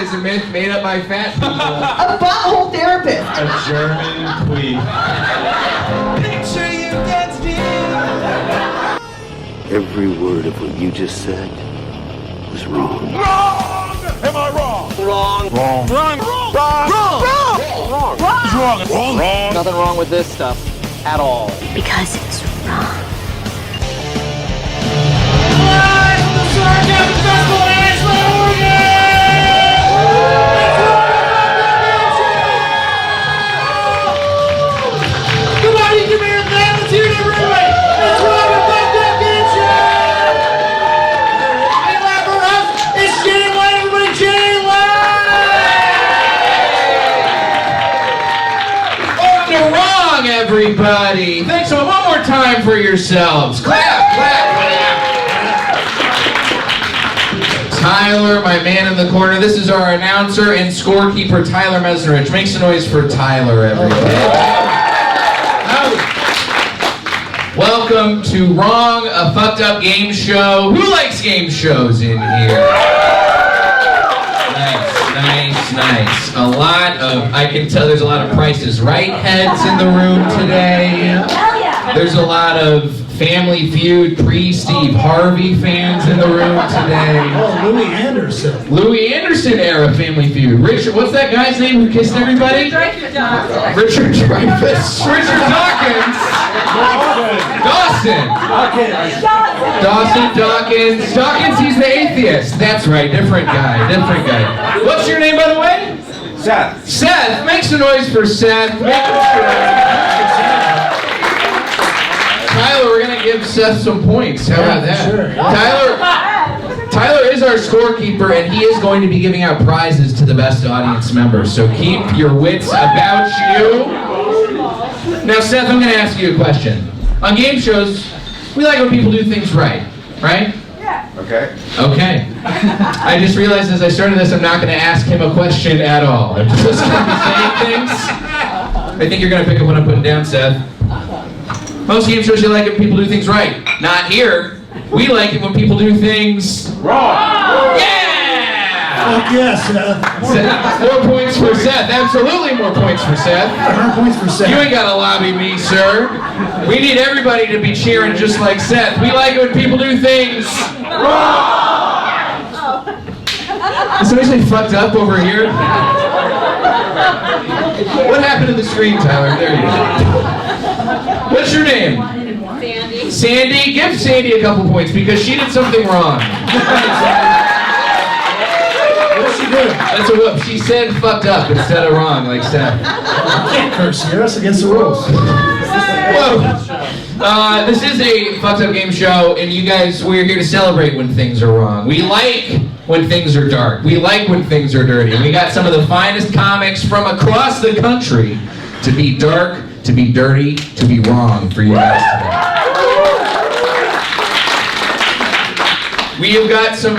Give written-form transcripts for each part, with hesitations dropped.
is a myth made up by fat people. A butthole therapist. A German queef. Picture you dance me. Every word of what you just said was wrong. Wrong! Am I wrong? Wrong. Wrong. Wrong. Wrong. Wrong. Wrong. Wrong. Wrong. Wrong. Wrong. Nothing wrong with this stuff at all. Because it's wrong. Live from the Sarcasm Festival in Ashland, Oregon! Come on, you give me your hand. Let's hear it, everybody. It's Rob and Fucked Up Game Show. And live for us, it's Jaylight, everybody, Jaylight. You're wrong, everybody. Thanks so much. One more time for yourselves. Clap, clap, clap. Tyler, my man in the corner. This is our announcer and scorekeeper, Tyler Mesnerich. Make some noise for Tyler, everybody. Welcome to Wrong, a Fucked Up Game Show. Who likes game shows in here? Nice. A lot of, I can tell there's a lot of Price is Right heads in the room today. There's a lot of Family Feud pre-Steve Harvey fans in the room today. Oh, Louis Anderson. Louis Anderson era Family Feud. Richard, what's that guy's name who kissed everybody? Richard Dreyfuss. Richard Dawkins. Dawkins. Dawkins, he's the atheist. That's right, different guy. What's your name, by the way? Seth. Seth. Make some noise for Seth. Tyler, we're going to give Seth some points. How about that? Sure. Tyler is our scorekeeper, and he is going to be giving out prizes to the best audience members. So keep your wits about you. Now, Seth, I'm going to ask you a question. On game shows, we like when people do things right? Okay. Okay. I just realized as I started this, I'm not going to ask him a question at all. I'm just going to be saying things. I think you're going to pick up what I'm putting down, Seth. Most game shows, you like it when people do things right. Not here. We like it when people do things Wrong. Yeah! Fuck yes, Seth. More points for Seth. Absolutely more points for Seth. 100 points for Seth. You ain't got to lobby me, sir. We need everybody to be cheering just like Seth. We like it when people do things wrong. Did somebody say fucked up over here? What happened to the screen, Tyler? There you go. What's your name? Sandy. Sandy? Give Sandy a couple points because she did something wrong. What did she do? That's a whoop. She said fucked up instead of wrong, like Seth. You can't curse here. That's against the rules. Whoa. This is a fucked up game show, and you guys, we're here to celebrate when things are wrong. We like when things are dark. We like when things are dirty. And we got some of the finest comics from across the country to be dark, to be dirty, to be wrong for you guys today. We have got some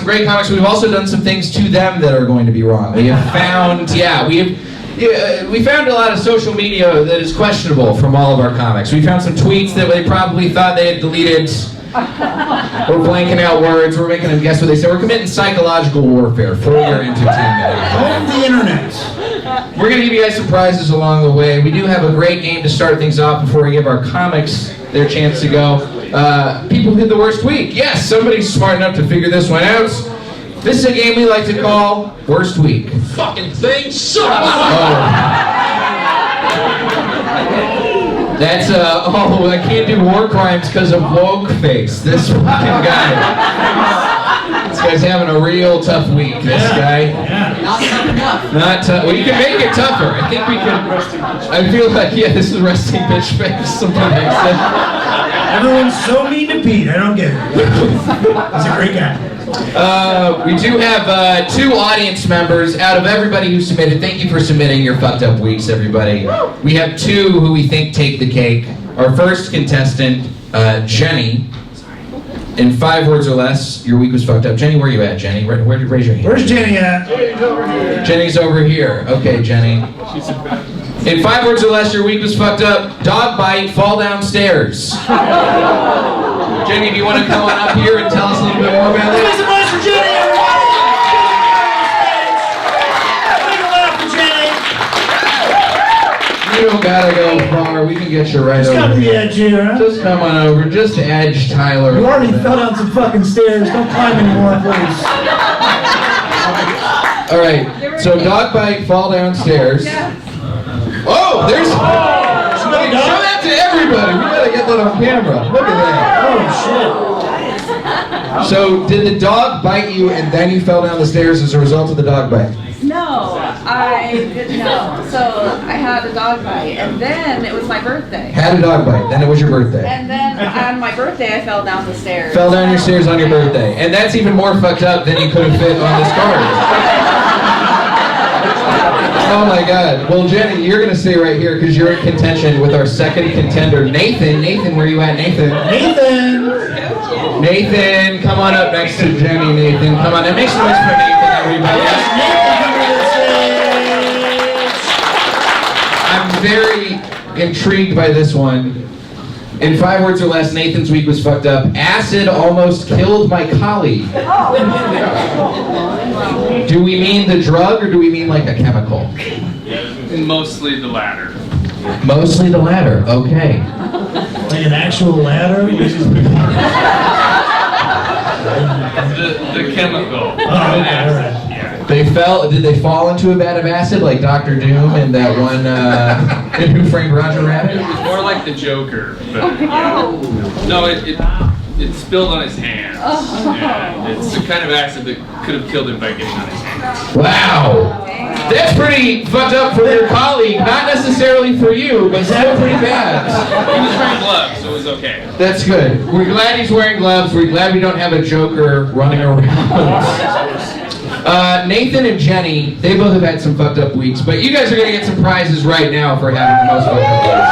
great comics. We've also done some things to them that are going to be wrong. We have found, we found a lot of social media that is questionable from all of our comics. We found some tweets that they probably thought they had deleted. We're blanking out words. We're making them guess what they said. We're committing psychological warfare for your entertainment. Home the internet. We're going to give you guys some prizes along the way. We do have a great game to start things off before we give our comics their chance to go. People did the worst week. Yes, somebody's smart enough to figure this one out. This is a game we like to call Worst Week. Fucking thing sucks! That's, I can't do war crimes because of woke face. This fucking guy. This guy's having a real tough week, this guy. Not tough enough. Not tough. Well, you can make it tougher. I think we can. I feel like, this is resting bitch face. Somebody said. Everyone's so mean to Pete. I don't get it. He's a great guy. We do have 2 audience members out of everybody who submitted. Thank you for submitting your fucked up weeks, everybody. We have 2 who we think take the cake. Our first contestant, Jenny. In 5 words or less, your week was fucked up. Jenny, where are you at, Jenny? Raise your hand. Where's Jenny at? Jenny's over here. Okay, Jenny. In 5 words or less, your week was fucked up. Dog bite, fall downstairs. Jenny, do you want to come on up here and tell us a little bit more about that? Make some noise for Jenny, everybody! You don't gotta go far. We can get you right Just over come to the here. edge here, huh? Just come on over. Just edge Tyler. You already fell down some fucking stairs. Don't climb anymore, please. All right. So dog bite, fall downstairs. Oh, there's. Wait, show that to everybody. We gotta get that on camera. Look at that. Oh, So did the dog bite you and then you fell down the stairs as a result of the dog bite? No, I didn't know. So I had a dog bite, and then it was my birthday. Had a dog bite, then it was your birthday. And then on my birthday, I fell down the stairs. Fell down your stairs on your birthday. And that's even more fucked up than you could have fit on this card. Oh my God. Well, Jenny, you're going to stay right here because you're in contention with our second contender, Nathan. Nathan, where you at, Nathan? Nathan, come on up next to Jenny, Nathan. Come on. Now make some noise for Nathan, everybody. I'm very intrigued by this one. In 5 words or less, Nathan's week was fucked up. Acid almost killed my colleague. Do we mean the drug or do we mean like a chemical? Mostly the latter. Mostly the latter, okay. Like an actual ladder? The chemical. Oh, okay, all right. Did they fall into a vat of acid like Dr. Doom and that one, in Who Framed Roger Rabbit? It was more like the Joker, but no, it spilled on his hands. Yeah, it's the kind of acid that could have killed him by getting on his hands. Wow. That's pretty fucked up for your colleague, not necessarily for you, but still pretty bad. He was wearing gloves, so it was okay. That's good. We're glad he's wearing gloves. We're glad we don't have a Joker running around. Nathan and Jenny, they both have had some fucked up weeks, but you guys are going to get some prizes right now for having the most fucked up weeks.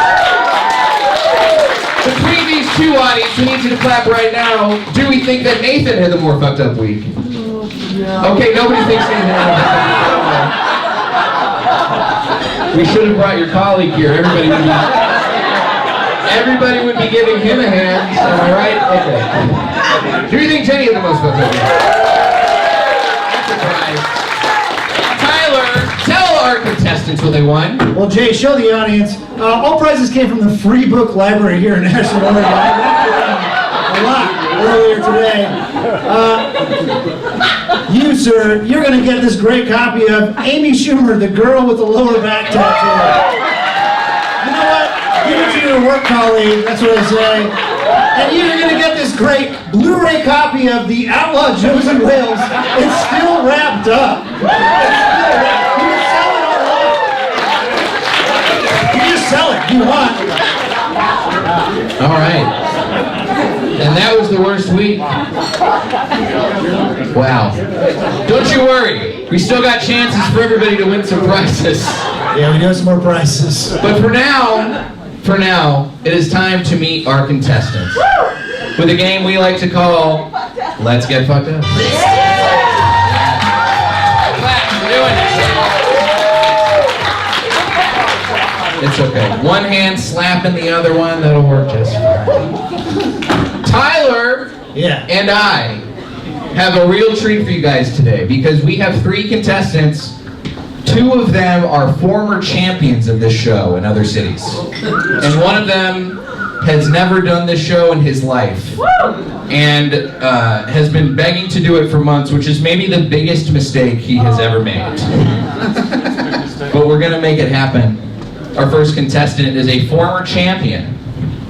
Between these two audience, we need you to clap right now. Do we think that Nathan had the more fucked up week? Okay, nobody thinks Nathan had a fucked up week. We should have brought your colleague here. Everybody would be giving him a hand. Am I right? Okay. Do you think Jenny had the most fucked up week? Tyler, tell our contestants what they won. Well, Jay, show the audience. All prizes came from the free book library here in Ashland, Oregon. I walked around a lot earlier today. You, sir, you're going to get this great copy of Amy Schumer, The Girl with the Lower Back Tattoo. You know what? Give it to your work colleague. That's what I say. And you're going to get this great Blu-ray copy of The Outlaw Joes in Wales. It's still wrapped up. It's still wrapped. You can sell it online. You just sell it if you want. All right. And that was the worst week. Wow. Don't you worry. We still got chances for everybody to win some prizes. Yeah, we do have some more prizes. But for now, it is time to meet our contestants with a game we like to call Let's Get Fucked Up. It's okay. One hand slapping the other one, that'll work just fine. Tyler and I have a real treat for you guys today because we have 3 contestants. 2 of them are former champions of this show in other cities. And one of them has never done this show in his life. And has been begging to do it for months, which is maybe the biggest mistake he has ever made. But we're going to make it happen. Our first contestant is a former champion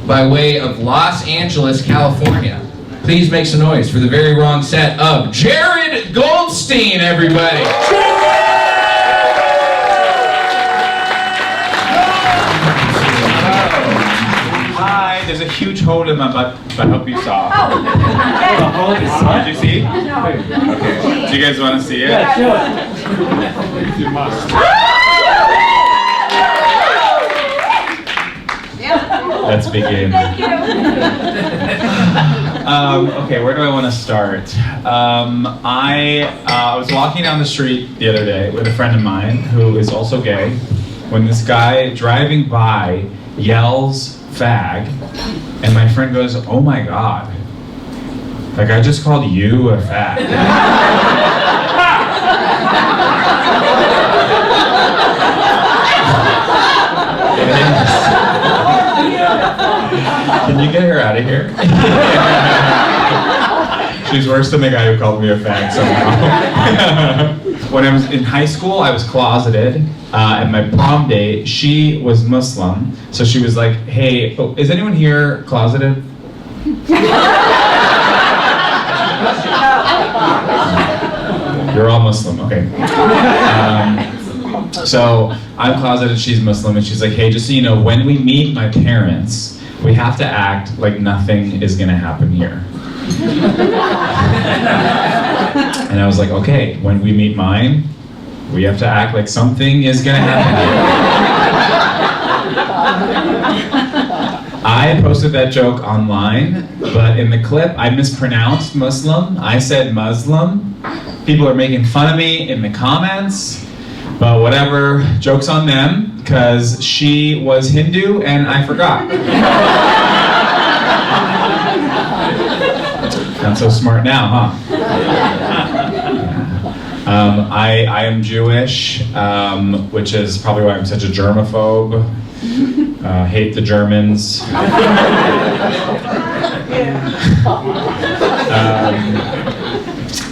by way of Los Angeles, California. Please make some noise for the very wrong set of Jared Goldstein, everybody. Hi, there's a huge hole in my butt, but I hope you saw. Did you see? Okay. Do you guys want to see it? Yeah, sure. You must. Let's begin. Thank you. Okay, where do I want to start? I was walking down the street the other day with a friend of mine who is also gay when this guy driving by yells fag, and my friend goes, "Oh my God, like I just called you a fag." And She's worse than the guy who called me a fag somehow. When I was in high school, I was closeted. At my prom date, she was Muslim, so she was like, "Hey, is anyone here closeted?" You're all Muslim, okay. So I'm closeted, she's Muslim, and she's like, "Hey, just so you know, when we meet my parents, we have to act like nothing is gonna happen here." And I was like, "Okay, when we meet mine, we have to act like something is gonna happen here." I posted that joke online, but in the clip, I mispronounced Muslim. I said Muslim. People are making fun of me in the comments, but whatever, joke's on them, because she was Hindu and I forgot. Not so smart now, huh? I am Jewish, which is probably why I'm such a germaphobe. Hate the Germans.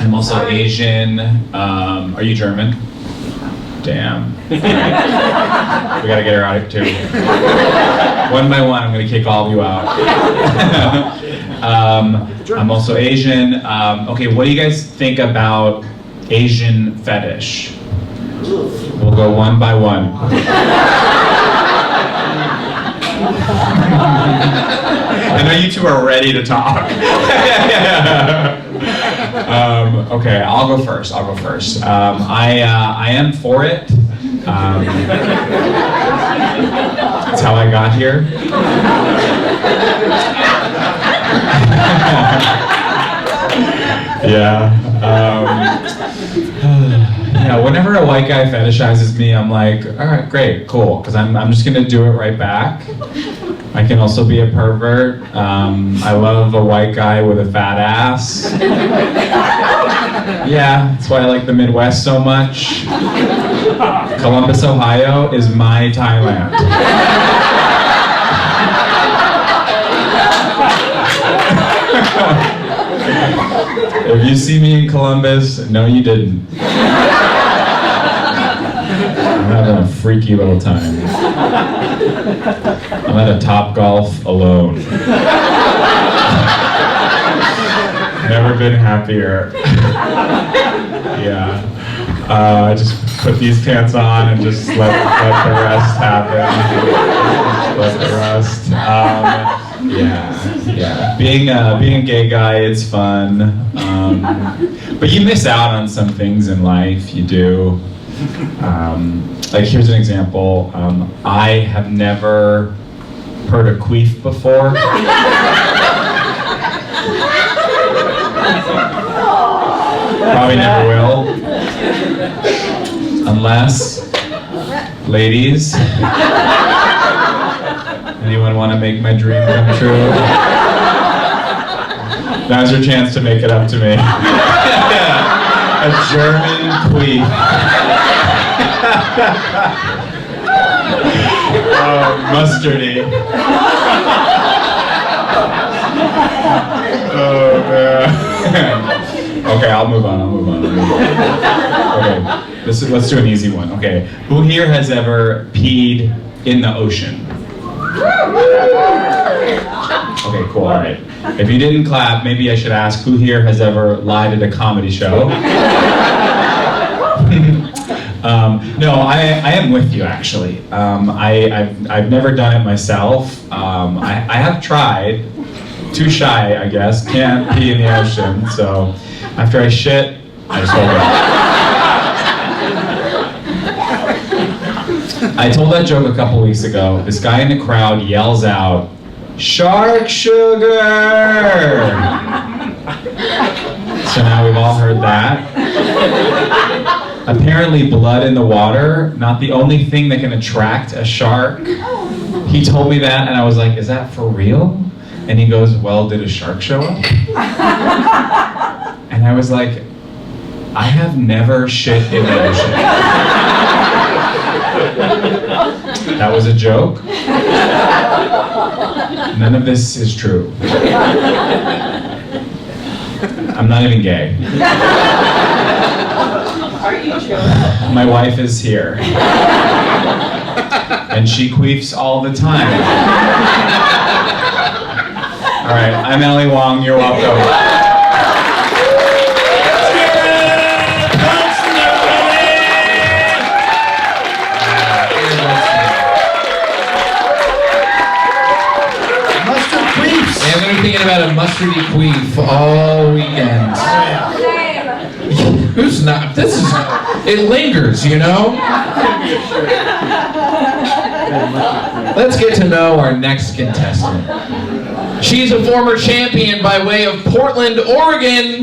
I'm also Asian. Are you German? Damn. Right. We gotta get her out too. One by one, I'm gonna kick all of you out. I'm also Asian. Okay, what do you guys think about Asian fetish? We'll go one by one. I know you two are ready to talk. Okay, I'll go first. I am for it. That's how I got here. Yeah. Yeah. Whenever a white guy fetishizes me, I'm like, all right, great, cool, because I'm just gonna do it right back. I can also be a pervert. I love a white guy with a fat ass. Yeah, that's why I like the Midwest so much. Columbus, Ohio is my Thailand. If you see me in Columbus, no you didn't. I'm having a freaky little time. I'm at a Topgolf alone. Never been happier. Yeah. I just put these pants on and just let the rest happen. Let the rest. Yeah. Being a gay guy, it's fun. But you miss out on some things in life. You do. Like here's an example. I have never heard a queef before. Probably never will. Unless, ladies, anyone want to make my dream come true? Now's your chance to make it up to me. A German queef. Oh, mustardy. Oh, man. Okay, I'll move on. Okay, let's do an easy one. Okay, who here has ever peed in the ocean? Okay, cool, all right. If you didn't clap, maybe I should ask who here has ever lied at a comedy show? No, I am with you actually. I've never done it myself. I have tried. Too shy, I guess. Can't pee in the ocean. So after I shit, I just hold it. I told that joke a couple weeks ago. This guy in the crowd yells out, "Shark sugar!" So now we've all heard that. Apparently blood in the water, not the only thing that can attract a shark. He told me that and I was like, is that for real? And he goes, well, did a shark show up? And I was like, I have never shit in the ocean. That was a joke. None of this is true. I'm not even gay. Are you joking? My wife is here. And she queefs all the time. All right, I'm Ellie Wong. You're welcome. I'm going to be thinking about a mustardy queef all weekend. Who's not? This is. It lingers, you know? Let's get to know our next contestant. She's a former champion by way of Portland, Oregon.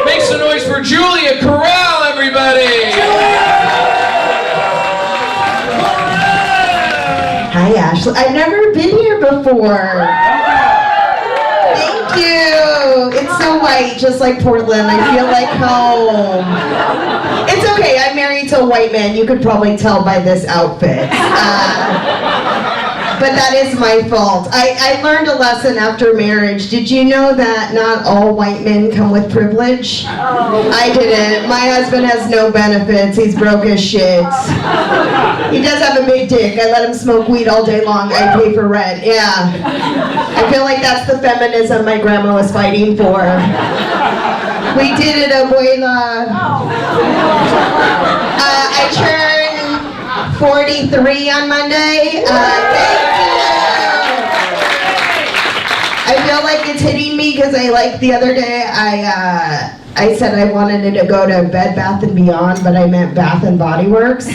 Make some noise for Julia Corral, everybody! Hi, Ashland. I've never been here before. Thank you. It's so white, just like Portland. I feel like home. It's okay. I'm married to a white man. You could probably tell by this outfit. But that is my fault. I learned a lesson after marriage. Did you know that not all white men come with privilege? I didn't. My husband has no benefits. He's broke as shit. He does have a big dick. I let him smoke weed all day long. I pay for rent. Yeah. I feel like that's the feminism my grandma was fighting for. We did it, abuela. I turned 43 on Monday. Thank you. I feel like it's hitting me because the other day I said I wanted it to go to Bed Bath & Beyond, but I meant Bath & Body Works.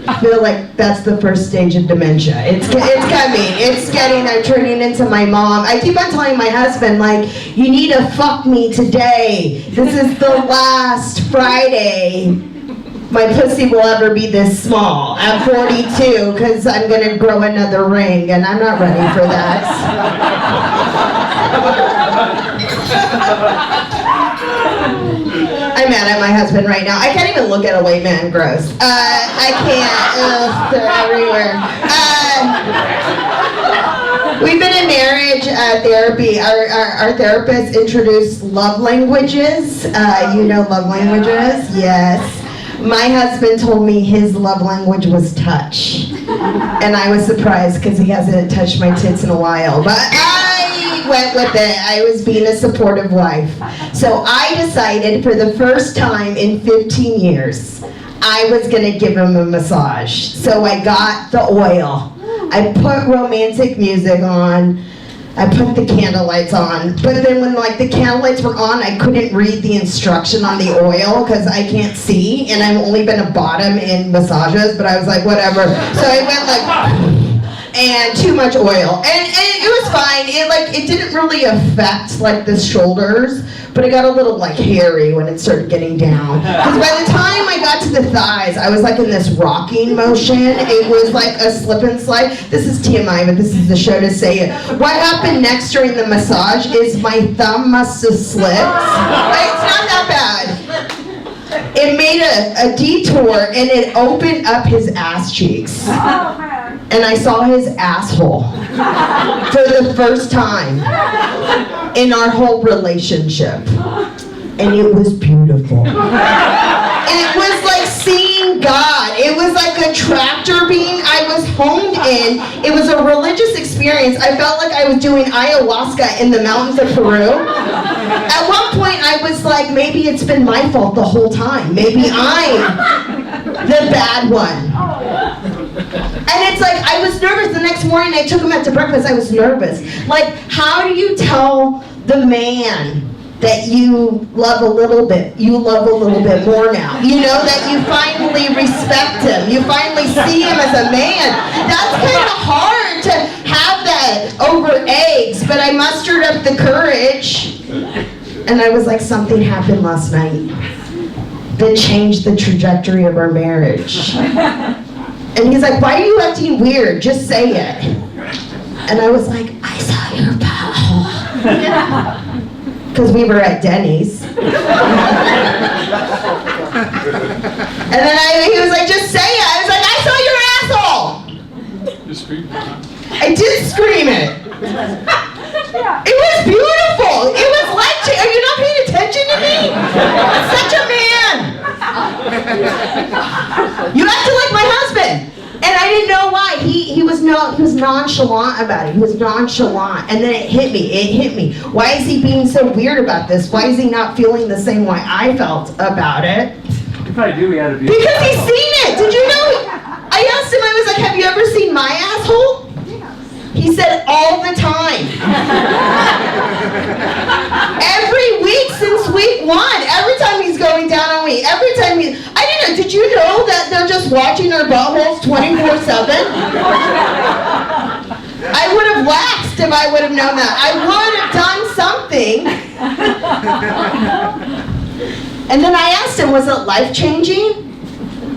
I feel like that's the first stage of dementia. It's coming. It's getting. I'm turning into my mom. I keep on telling my husband, like, you need to fuck me today. This is the last Friday my pussy will ever be this small at 42, because I'm going to grow another ring, and I'm not ready for that. I'm mad at my husband right now. I can't even look at a white man. Gross. I can't. Ugh, they're everywhere. We've been in marriage therapy. Our therapist introduced love languages. You know love languages? Yes. My husband told me his love language was touch. And I was surprised because he hasn't touched my tits in a while. But I went with it. I was being a supportive wife. So I decided for the first time in 15 years, I was going to give him a massage. So I got the oil. I put romantic music on. I put the candle lights on, but then when the candle lights were on, I couldn't read the instruction on the oil because I can't see, and I've only been a bottom in massages, but I was like, whatever. So I went and too much oil, and it was fine. It didn't really affect the shoulders, but it got a little hairy when it started getting down. Because by the time I got to the thighs, I was in this rocking motion. It was like a slip and slide. This is TMI, but this is the show to say it. What happened next during the massage is my thumb must have slipped. It's not that bad. It made a detour, and it opened up his ass cheeks. And I saw his asshole for the first time in our whole relationship. And it was beautiful. It was like seeing God. It was like a tractor beam I was honed in. It was a religious experience. I felt like I was doing ayahuasca in the mountains of Peru. At one point I was like, maybe it's been my fault the whole time. Maybe I'm the bad one. And it's I was nervous. The next morning I took him out to breakfast. I was nervous. How do you tell the man that you love a little bit? You love a little bit more now. You know, that you finally respect him. You finally see him as a man. That's kind of hard to have that over eggs, but I mustered up the courage. And I was like, something happened last night that changed the trajectory of our marriage. And he's like, why are you acting weird? Just say it. And I was like, I saw your butthole. Because we were at Denny's. And then he was like, just say it. I was like, I saw your asshole. You screamed. I did scream it. You acted like my husband. And I didn't know why. He was nonchalant about it. He was nonchalant. And then it hit me. Why is he being so weird about this? Why is he not feeling the same way I felt about it? You probably do have to be. Because he's seen it. Did you know? I asked him, I was like, have you ever seen my asshole? He said, all the time. Every week since week 1. Every time he's going down on me. Every time I didn't know, did you know that they're just watching our buttholes 24/7? I would have laughed if I would have known that. I would have done something. And then I asked him, was it life-changing?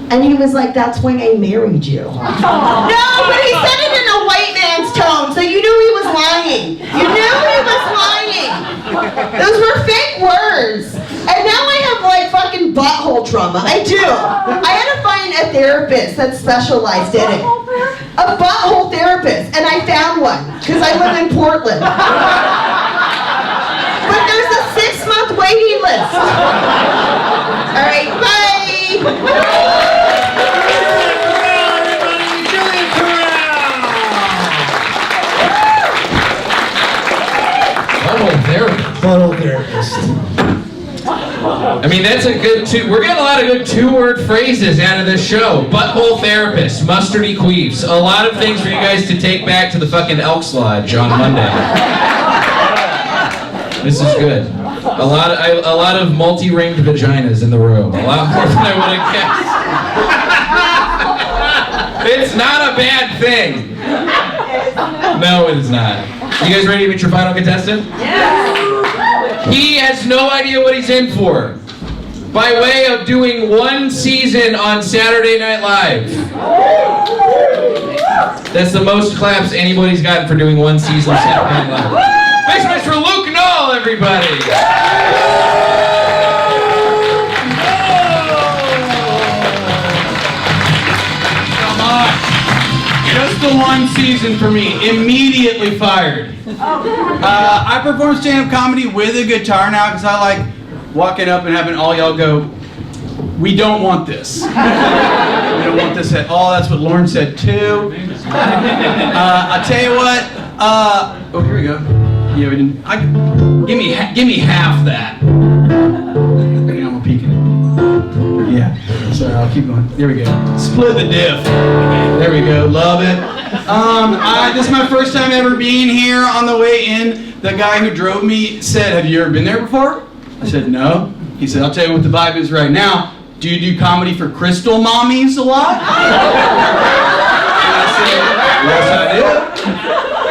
And he was like, that's why I married you. No, but he said it in a white man's tone, so you knew he was lying. You knew he was lying. Those were fake words. And now I have like fucking butthole trauma. I do. I had to find a therapist that specialized in it. A butthole therapist. And I found one, because I live in Portland. But there's a 6-month waiting list. All right, bye. Butthole therapist. I mean, that's a good we're getting a lot of good 2-word phrases out of this show. Butthole therapist, mustardy queefs. A lot of things for you guys to take back to the fucking Elks Lodge on Monday. This is good. A lot of multi-ringed vaginas in the room. A lot more than I would have guessed. It's not a bad thing. No, it is not. You guys ready to meet your final contestant? Yes. He has no idea what he's in for. By way of doing 1 season on Saturday Night Live. That's the most claps anybody's gotten for doing 1 season of Saturday Night Live. Make some noise for Luke Null, everybody! Come on. Just the 1 season for me. Immediately fired. I perform stand-up comedy with a guitar now because I like walking up and having all y'all go, we don't want this. We don't want this at all. That's what Lauren said too. I'll tell you what. Oh, here we go. Yeah, we didn't. Give me half that. I'm peeking. Yeah. Sorry, I'll keep going. There we go. Split the diff. There we go. Love it. This is my first time ever being here. On the way in, the guy who drove me said, have you ever been there before? I said, no. He said, I'll tell you what the vibe is right now. Do you do comedy for crystal mommies a lot? And I said, yes, I do.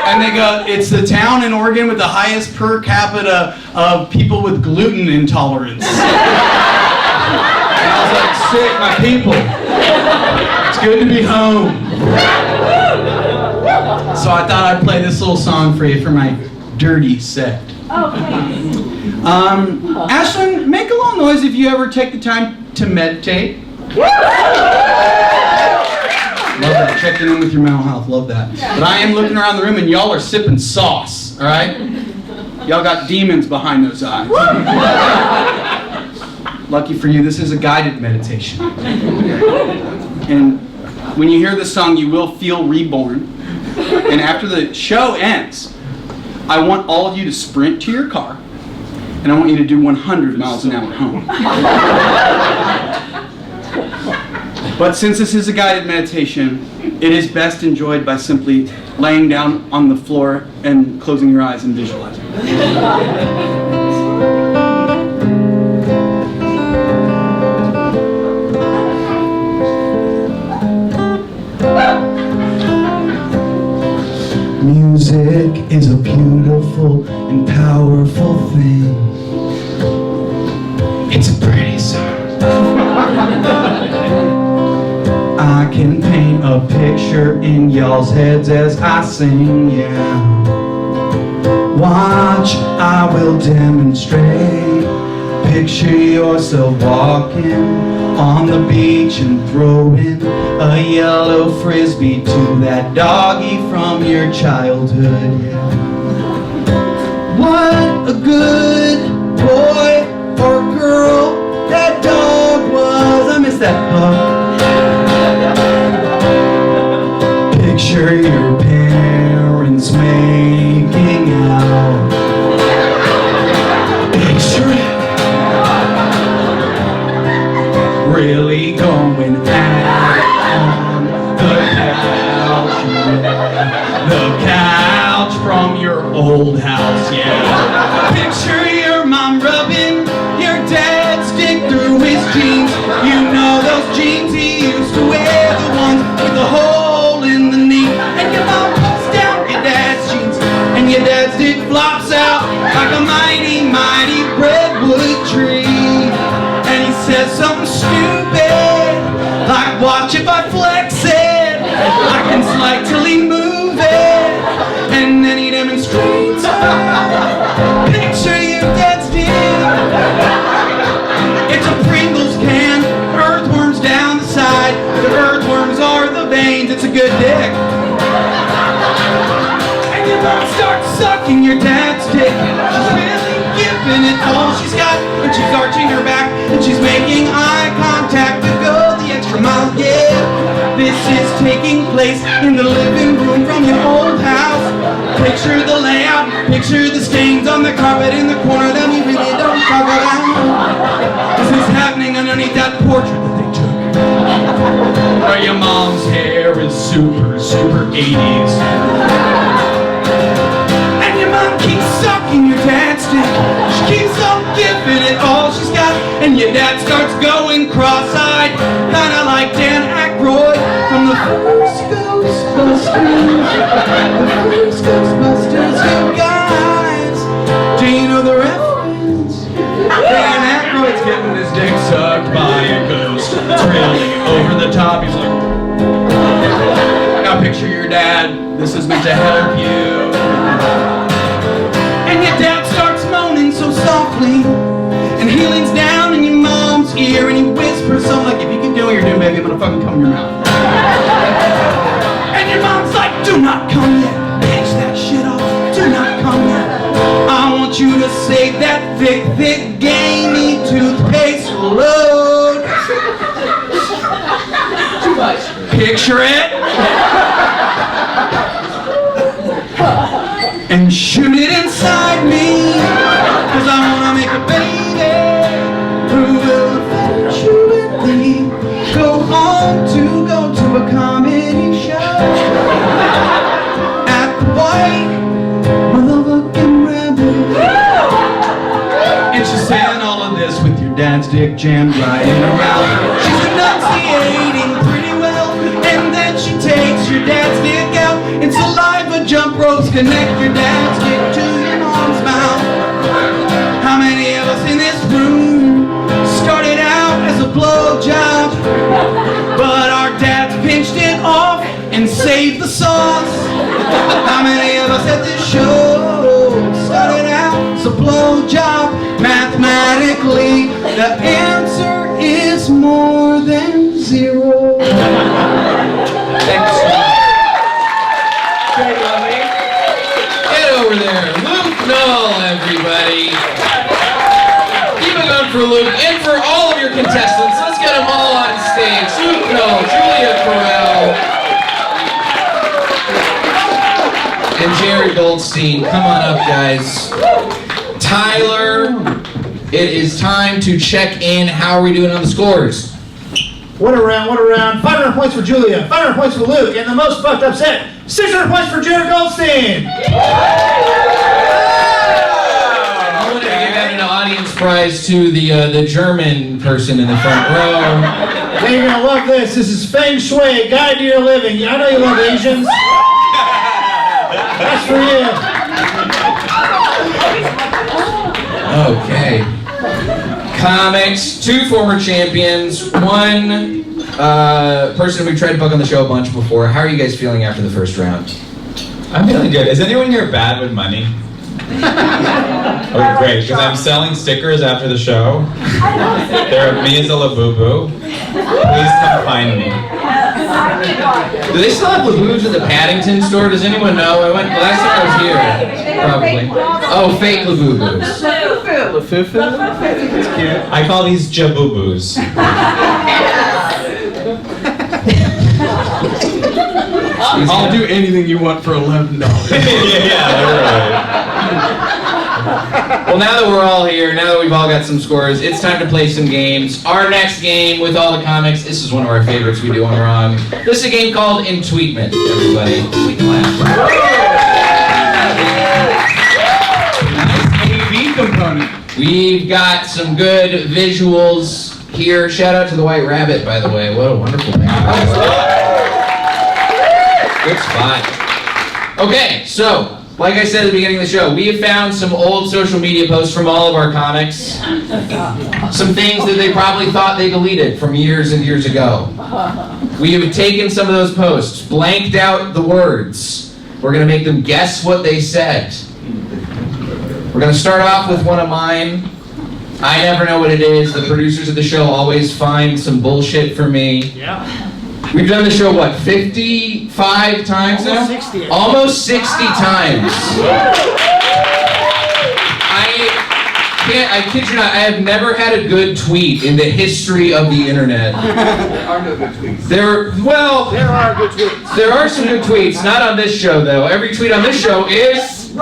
And they go, it's the town in Oregon with the highest per capita of people with gluten intolerance. And I was like, sick, my people. It's good to be home. So I thought I'd play this little song for you for my dirty set. Ashland, make a little noise if you ever take the time to meditate. Love that. Checking in with your mental health. Love that. But I am looking around the room and y'all are sipping sauce, all right? Y'all got demons behind those eyes. Lucky for you, this is a guided meditation. And when you hear this song, you will feel reborn. And after the show ends, I want all of you to sprint to your car, and I want you to do 100 miles an hour home. But since this is a guided meditation, it is best enjoyed by simply laying down on the floor and closing your eyes and visualizing. Music is a beautiful and powerful thing. It's a pretty song. I can paint a picture in y'all's heads as I sing, yeah. Watch, I will demonstrate. Picture yourself walking on the beach and throwing a yellow frisbee to that doggy from your childhood, yeah. What a good boy or girl that dog was. I miss that Picture your parents making out. Picture it. Really going out on the couch from your old house, yeah. Picture your mom rubbing your dad's dick through his jeans. You know those jeans he used to wear, the ones with the hole in the knee. And your mom pulls down your dad's jeans, and your dad's dick flops out like a mighty, mighty redwood tree. And he says something stupid, like watch if I flex it, I can slightly move it, and then he demonstrates. Picture your dad's dick. It's a Pringles can, earthworms down the side. The earthworms are the veins, it's a good dick. And your mom starts sucking your dad's dick. She's really giving it all she's got, and she's arching her back, and she's making eye contact to go the extra mile, yeah. This is taking place in the living room from your old house. Picture the layout, picture the stains on the carpet in the corner that we really don't talk about. This is happening underneath that portrait that they took, where your mom's hair is super, super 80s. And your mom keeps sucking your dad's dick. She keeps on giving it all she's got, and your dad starts going cross-eyed, kinda like Dan Aykroyd from the first Ghostbusters. The first Ghostbusters, you guys. Do you know the reference? Dan Aykroyd's getting his dick sucked by a ghost. It's really over the top. He's like, now picture your dad. This is meant to help you. And your dad starts moaning so softly, and he leans down in your mom's ear, and he whispers something like, if you keep doing what you're doing, baby, I'm gonna fucking come in your mouth. And your mom's like, do not come yet. Pinch that shit off. Do not come yet. I want you to save that thick, thick, gamey toothpaste load. Too much. Picture it. And shoot it inside me, 'cause I wanna make a baby who will eventually go on to go to a comedy show at the White Motherfucking Rabbit. And she's saying all of this with your dad's dick jammed right in her mouth. She's enunciating pretty well, and then she takes your dad's dick out and saliva jump ropes connect your dad's dick to your mom's mouth. How many of us in this room started out as a blowjob, but our dads pinched it off and saved the sauce? How many of us at this show started out as a blowjob? Mathematically, the answer is more than zero. Thanks. Very lovely. Get over there. Luke Null, everybody. Keep it going for Luke and for all of your contestants. Let's get them all on stage. Luke Null, Julia Corral, and Jared Goldstein. Come on up, guys. Tyler, it is time to check in. How are we doing on the scores? What a round, what a round. 500 points for Julia, 500 points for Luke, and the most fucked up set, 600 points for Jared Goldstein. I wanted to give out an audience prize to the German person in the front row. Yeah, you're gonna love this. This is Feng Shui, Guide to Your Living. I know you love Asians. That's for you. Okay. Comics, 2 former champions, 1 person we tried to book on the show a bunch before. How are you guys feeling after the first round? I'm feeling good. Is anyone here bad with money? Oh, great, because I'm selling stickers after the show. They're me as a Labubu. Please come find me. Do they still have Labubu's at the Paddington store? Does anyone know? I went last time I was here. Probably. Oh, fake Labubu's. Lafufu? That's cute. I call these Jabubus. I'll do anything you want for $11. Well, now that we're all here, now that we've all got some scores, it's time to play some games. Our next game with all the comics, this is one of our favorites we do when we're on. This is a game called Entweetment, everybody. Nice AV component. We've got some good visuals here. Shout out to the White Rabbit, by the way. What a wonderful thing. Good spot. Okay, so, like I said at the beginning of the show, we have found some old social media posts from all of our comics. Some things that they probably thought they deleted from years and years ago. We have taken some of those posts, blanked out the words. We're going to make them guess what they said. We're going to start off with one of mine. I never know what it is. The producers of the show always find some bullshit for me. Yeah. We've done the show, what, 55 times now? Almost 60. Almost 60 times. I kid you not, I have never had a good tweet in the history of the internet. There are no good tweets. There are good tweets. There are some good tweets, not on this show though. Every tweet on this show is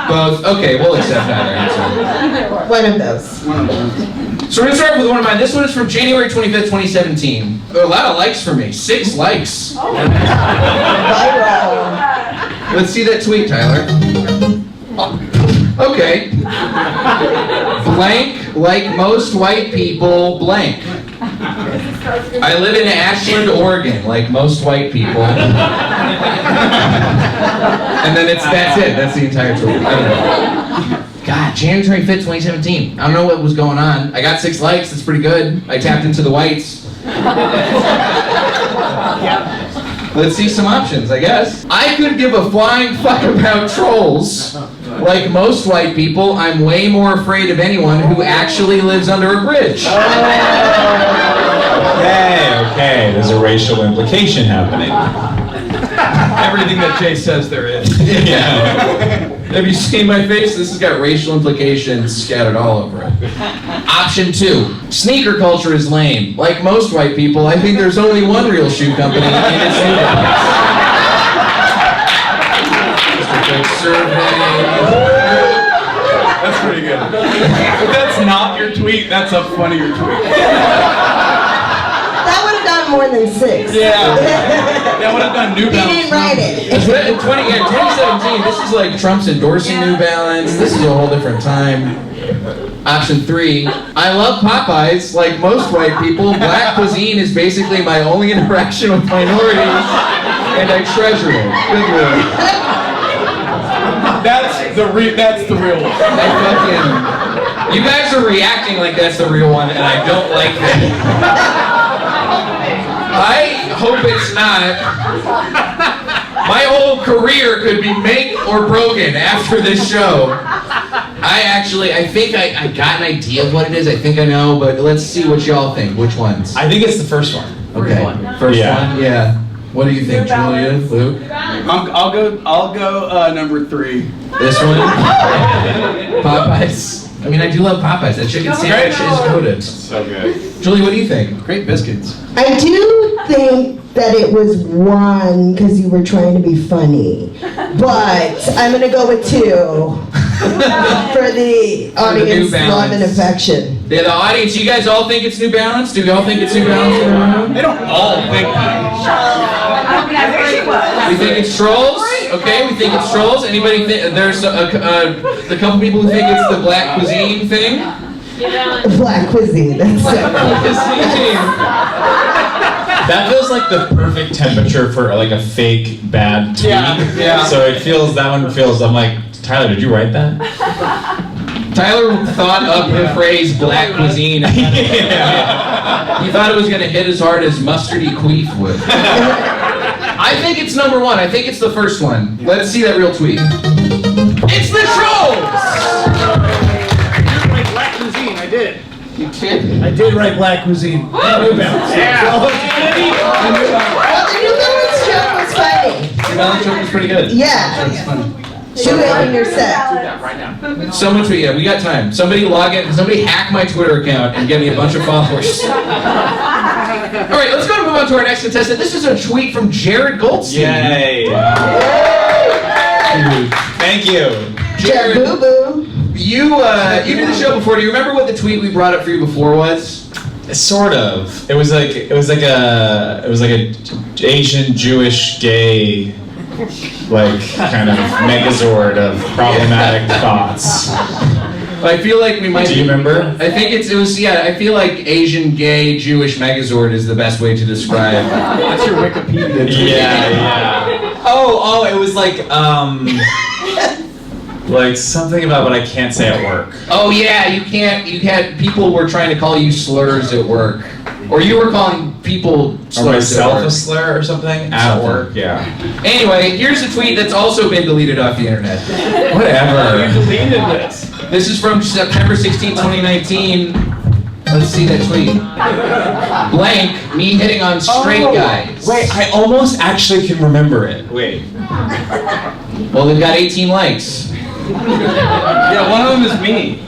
both. Okay, we'll accept either answer. One of those. So we're gonna start with one of mine. This one is from January 25th, 2017. A lot of likes for me. 6 likes. Let's see that tweet, Tyler. Okay. Blank, like most white people, blank. I live in Ashland, Oregon, like most white people. And then that's it. That's the entire tweet. I don't know. God, January 5th, 2017. I don't know what was going on. I got 6 likes. That's pretty good. I tapped into the whites. Let's see some options, I guess. I could give a flying fuck about trolls. Like most white people, I'm way more afraid of anyone who actually lives under a bridge. Okay, there's a racial implication happening. Everything that Jay says there is. Yeah. Have you seen my face? This has got racial implications scattered all over it. Option 2. Sneaker culture is lame. Like most white people, I think there's only one real shoe company, and it's New Balance. Just a quick survey. That's pretty good. If that's not your tweet, that's a funnier tweet. That would have done more than 6. Yeah. That would have done New Balance. He didn't write it. In 2017, this is like Trump's endorsing New Balance. This is a whole different time. Option 3, I love Popeyes. Like most white people, black cuisine is basically my only interaction with minorities, and I treasure it. Good one. That's the real one. You guys are reacting like that's the real one, and I don't like that. I hope it's not. My whole career could be make or broken after this show. I think I got an idea of what it is. I think I know, but let's see what y'all think. Which ones? I think it's the first one. Okay. First one? Yeah. What do you think, Julia? Luke? I'll go number 3. This one? Popeyes. I mean, I do love Popeyes. That chicken sandwich is goated. So good. Julie, what do you think? Great biscuits. I do think that it was 1 because you were trying to be funny, but I'm gonna go with 2 for the audience love and affection. Yeah, the audience. You guys all think it's New Balance? Do you all think it's New Balance? They don't all think We think it's trolls. Okay, we think it's trolls. Anybody think there's a couple people who think it's the black cuisine thing? Black cuisine. That's so That feels like the perfect temperature for like a fake bad tweet. Yeah. So that one feels, I'm like, Tyler, did you write that? Tyler thought up the phrase black cuisine. Yeah. He thought it was going to hit as hard as mustardy queef would. I think it's number 1. I think it's the first one. Let's see that real tweet. It's the trolls! You write black cuisine, I did. You did? I did write black cuisine. New Balance. Well, the New Balance joke was funny. New Balance joke was pretty good. Yeah. Do it in your set. Someone tweet, yeah, we got time. Somebody log in, somebody hack my Twitter account and get me a bunch of followers. All right, let's go and move on to our next contestant. This is a tweet from Jared Goldstein. Yay! Thank you. Jared, Boo boo. you did the show before. Do you remember what the tweet we brought up for you before was? Sort of. It was like a Asian, Jewish, gay, like kind of megazord of problematic thoughts. I feel like we might. Do you remember? I think it was. Yeah, I feel like Asian, gay, Jewish megazord is the best way to describe. That's your Wikipedia. Yeah. Oh, it was like something about what I can't say at work. Oh yeah, you had people were trying to call you slurs at work, or you were calling people slurs Or at myself work. a slur or something at work. Yeah. Anyway, here's a tweet that's also been deleted off the internet. Whatever. You deleted this. This is from September 16, 2019. Let's see that tweet. Blank, me hitting on straight guys. Wait, I almost actually can remember it. Wait. Well, they've got 18 likes. Yeah, one of them is me.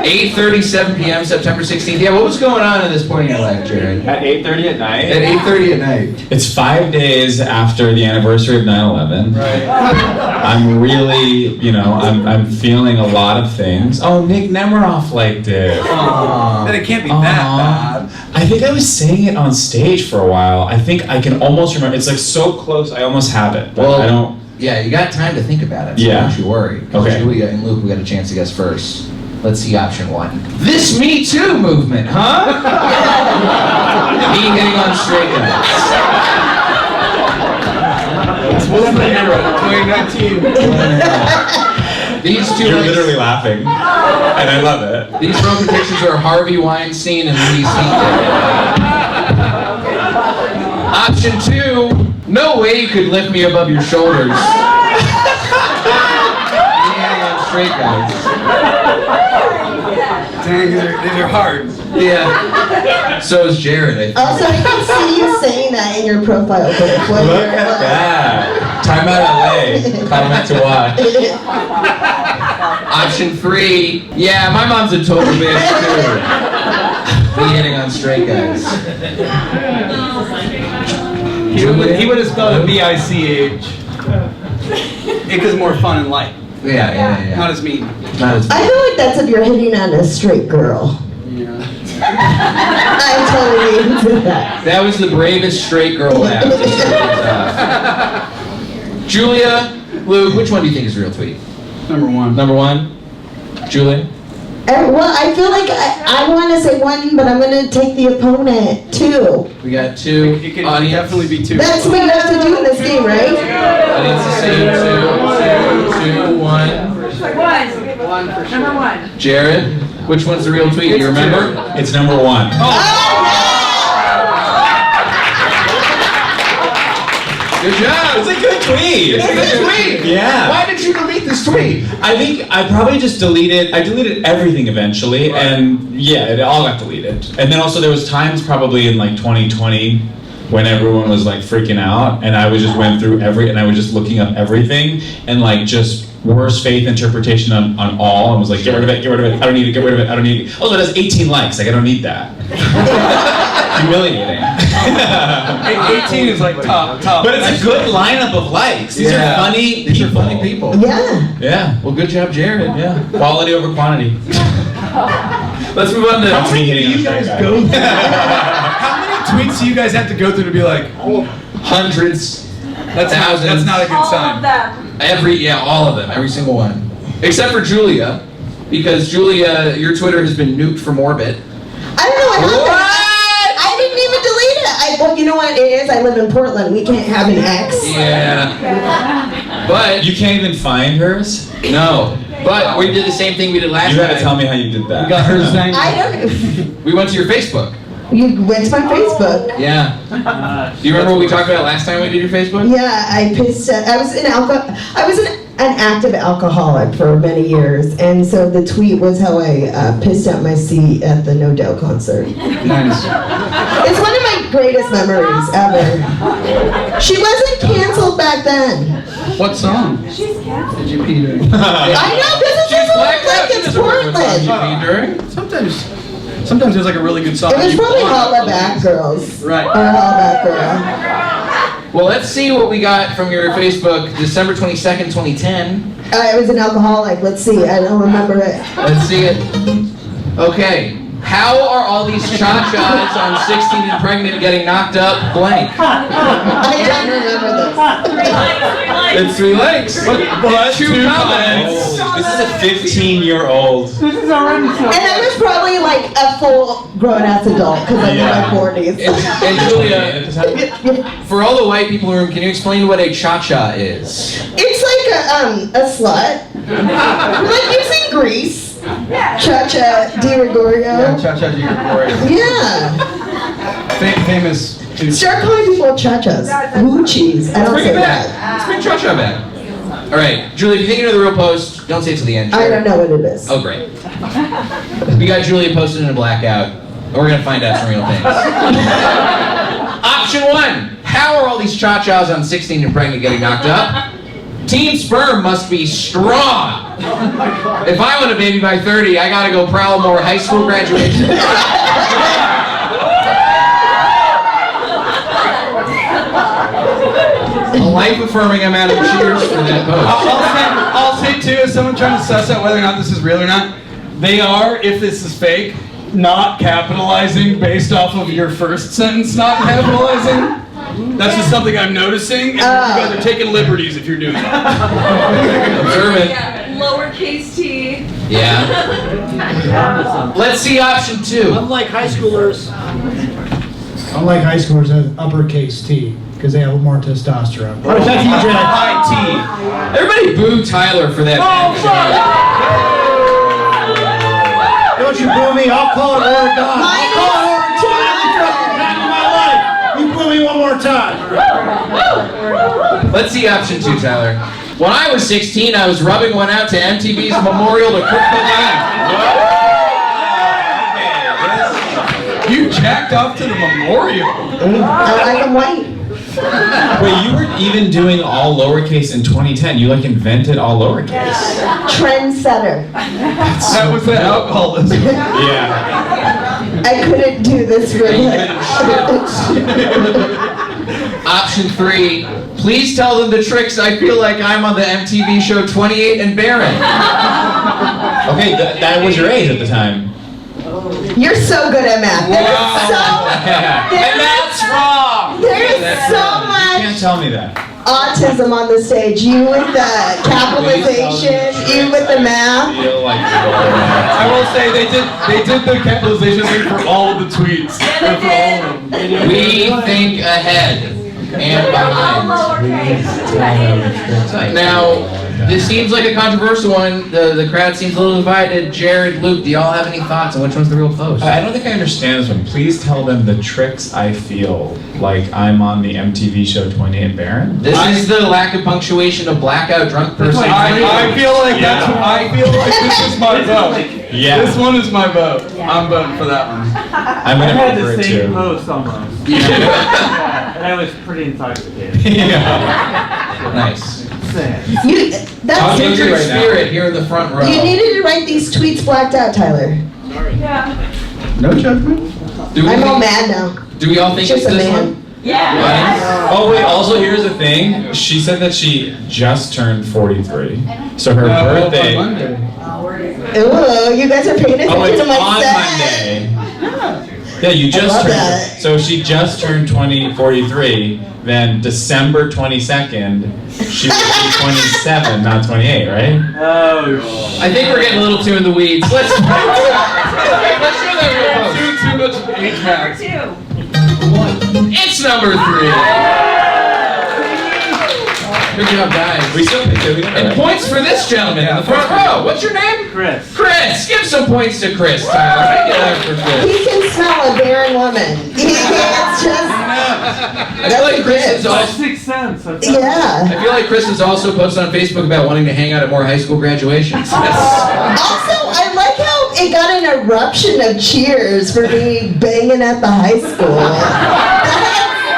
8:37 p.m. September 16th. Yeah, what was going on at this point in your life, Jared? At 8:30 at night? At 8:30 at night. It's 5 days after the anniversary of 9/11. Right. I'm really, I'm feeling a lot of things. Oh, Nick Nemiroff liked it. Then it can't be that bad. I think I was saying it on stage for a while. I think I can almost remember. It's like so close, I almost have it. But Well, I don't. Yeah, you got time to think about it, so Yeah. don't you worry. Okay. Julia and Luke, we got a chance to guess first. Let's see option one. This Me Too movement, huh? Me hitting on straight guys. It's Wolf the Hero, 2019. These two You're likes- literally laughing. And I love it. These broken pictures are Harvey Weinstein and Louis C.K. Option two, no way you could lift me above your shoulders. Me hitting on straight guys. Dang, these are hard. Yeah. So is Jared, I think. Also, I can see you saying that in your profile pic. When Look you're- at that. Time out LA. Comment to watch. Option three, yeah, my mom's a total bitch too. Me hitting on straight guys. He would have spelled it B-I-C-H. Because more fun and light. Yeah. Not as mean. Not as I feel like that's if you're hitting on a straight girl. Yeah. I'm totally into that. That was the bravest straight girl laugh. Julia, Luke, which one do you think is a real tweet? Number one. Number one? Julia? Well, I feel like I want to say one, but I'm going to take the opponent, two. We got two. It could Audience. definitely be two. That's what you have to do in this game, right? Audience is saying two, one. One for sure. Number one. Jared, which one's the real tweet? Do you remember? It's number one. Good job. It's a good tweet. It's a good tweet. Yeah. Why did you delete this tweet? I think I probably just deleted everything eventually, and yeah, it all got deleted. And then also there was times probably in like 2020 when everyone was like freaking out, and I was just went through and I was just looking up everything, and like just worst faith interpretation on all, and was like, get rid of it, I don't need it, get rid of it, I don't need it. Also, it has 18 likes, like I don't need that. Humiliating. 18 is like top. But it's a good lineup of likes. These are funny These are funny people. Yeah. Yeah. Well, good job, Jared. Yeah. Quality over quantity. Let's move on to... That's me hitting on straight guys. How many tweets do you guys have to go through to be like, Hundreds. that's not a good All of sign. them. All of them, every single one. Except for Julia, because Julia, your Twitter has been nuked from orbit. I don't know what happened. I didn't even delete it. Well, you know what it is? I live in Portland. We can't have an X. Yeah. But, You can't even find hers? no. But we did the same thing we did last You gotta time. tell me how you did that. You got hers name? I don't. We went to your Facebook. You went to my Facebook. Yeah. Do you remember what we talked about last time we did your Facebook? Yeah, I pissed. I was an active alcoholic for many years, and so the tweet was how I pissed out my seat at the No Doubt concert. Nice. It's one of my greatest memories ever. She wasn't canceled back then. What song? She's canceled. Did you pee her? I know, this is just doesn't work with songs Portland. you pee during. Sometimes there's like a really good song. It was you probably want. Holla Back Girls. Right. Or Holla Back Girl. Well, let's see what we got from your Facebook, December 22nd, 2010. It was an alcoholic. Let's see. I don't remember it. Let's see it. Okay. How are all these cha-chas on 16 and pregnant getting knocked up blank? I don't remember this. It's 3 likes. But 2 comments. This is a 15-year-old. And I was probably like a full grown-ass adult because I'm in my 40s. And Julia, for all the white people in the room, can you explain what a cha-cha is? It's like a slut. Like using grease. Cha-cha Di Gregorio. Yeah, Cha-Cha Di Gregorio. Yeah. Famous. Start calling people cha-chas. Hoochies. I don't Bring say it back. that. Let's bring cha-cha back. All right, Julia, if you think you know the real post, don't say it to the end. I don't know what it is. Oh, great. We got Julia posted in a blackout. And we're going to find out some real things. Option 1. How are all these cha-chas on 16 and pregnant getting knocked up? Teen sperm must be strong. If I want a baby by 30, I gotta go prowl more high school graduation. A life-affirming amount of cheers for that post. I'll say too, as someone trying to suss out whether or not this is real or not, they are, if this is fake, not capitalizing based off of your first sentence not capitalizing. That's just something I'm noticing, and you guys are taking liberties if you're doing that. Observe Yeah, lowercase t. Yeah. Let's see option 2. Unlike high schoolers have uppercase T because they have more testosterone. Oh, that's you, Jack. High T. Everybody boo Tyler for that. Don't you boo me? I'll call it Oregon. I'll call it Oregon. Time in my life. You boo me one more time. Let's see option 2, Tyler. When I was 16, I was rubbing one out to MTV's Memorial to Kurt Cobain. You jacked off to the memorial. I like them white. Wait, you weren't even doing all lowercase in 2010. You like invented all lowercase. Trendsetter. That was the alcoholism. Yeah. I couldn't do this really. Option 3. Please tell them the tricks. I feel like I'm on the MTV show 28 and Barron. Okay, that was your age at the time. You're so good at math. And that's wrong. There's so You can't much tell me that. autism on the stage. You with the capitalization, you with the math. I will say they did the capitalization thing for all of the tweets. Yeah, they did. We think ahead and behind. Now, this seems like a controversial one. The crowd seems a little divided. Jared, Luke, do y'all have any thoughts on which one's the real post? I don't think I understand this one. Please tell them the tricks I feel like I'm on the MTV show 28 Barron. This is the lack of punctuation of blackout drunk person. I feel like this is my vote. Yeah. This one is my vote. I'm voting for that one. I'm gonna vote for it too. Post almost. Yeah. And I was pretty intoxicated. Yeah. Nice. That's Kindred right spirit here in the front row. You needed to write these tweets blacked out, Tyler. Yeah. No judgment. I'm all mad now. Do we all think Just it's a this man. one? Yeah. Oh wait, also here's the thing. She said that she just turned 43. So her birthday. Ooh, you guys are paying attention Oh, it's to my on set. Monday. Yeah, you just love turned. that. So she just turned 43. Then December 22nd, she would be 27, not 28, right? Oh, I think we're getting a little too in the weeds. Let's show that real post. Too much age max. It's number 3. Good job, guys. We still picked it. And points for this gentleman in the front row. What's your name? Chris. Chris. Give some points to Chris, Tyler. Make it up for Chris. He can smell a barren woman. It's just. I feel like Chris is That's also. 6 cents. Yeah. I feel like Chris has also posted on Facebook about wanting to hang out at more high school graduations. Also, I like how it got an eruption of cheers for me banging at the high school.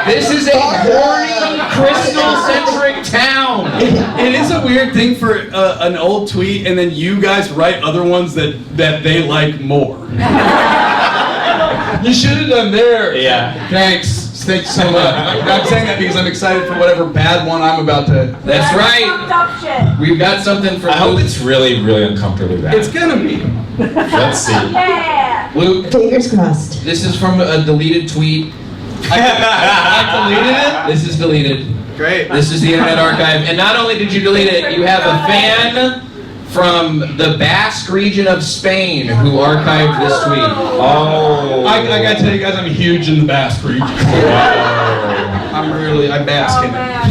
This is a horny, crystal-centric town. It It is a weird thing for an old tweet, and then you guys write other ones that they like more. You should have done there. Yeah. Thanks so much. I'm saying that because I'm excited for whatever bad one I'm about to. That's right. We've got something for I hope Luke. it's really, really uncomfortably bad. It's gonna be. Let's see. Luke, Fingers crossed. this is from a deleted tweet. I deleted it. This is deleted. Great. This is the Internet Archive. And not only did you delete it, you have a fan from the Basque region of Spain who archived this tweet. Oh. I gotta tell you guys, I'm huge in the Basque region. I bask in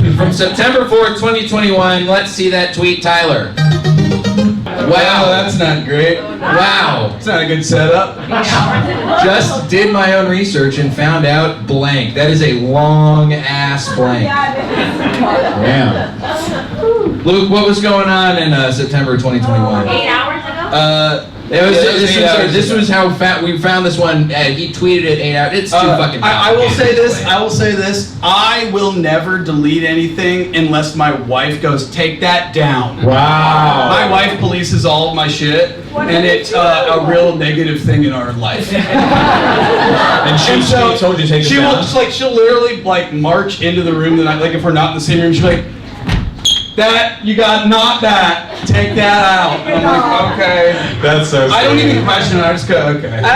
it. From September 4th, 2021, let's see that tweet, Tyler. Wow, that's not great. Wow. It's not a good setup. Just did my own research and found out blank. That is a long ass blank. Damn. Luke, what was going on in September 2021? 8 hours ago? This was how we found this one. He tweeted it 8 hours. It's too fucking. I will say this. I will never delete anything unless my wife goes, take that down. Wow. My wife polices all of my shit, and it's a real negative thing in our life. And she told you to take it she down? will she'll literally like march into the room that if we're not in the same room, she'll be like, that, you got not that. Take that out. I'm like, okay. That's so I don't sweet. even question it. I just go, okay. I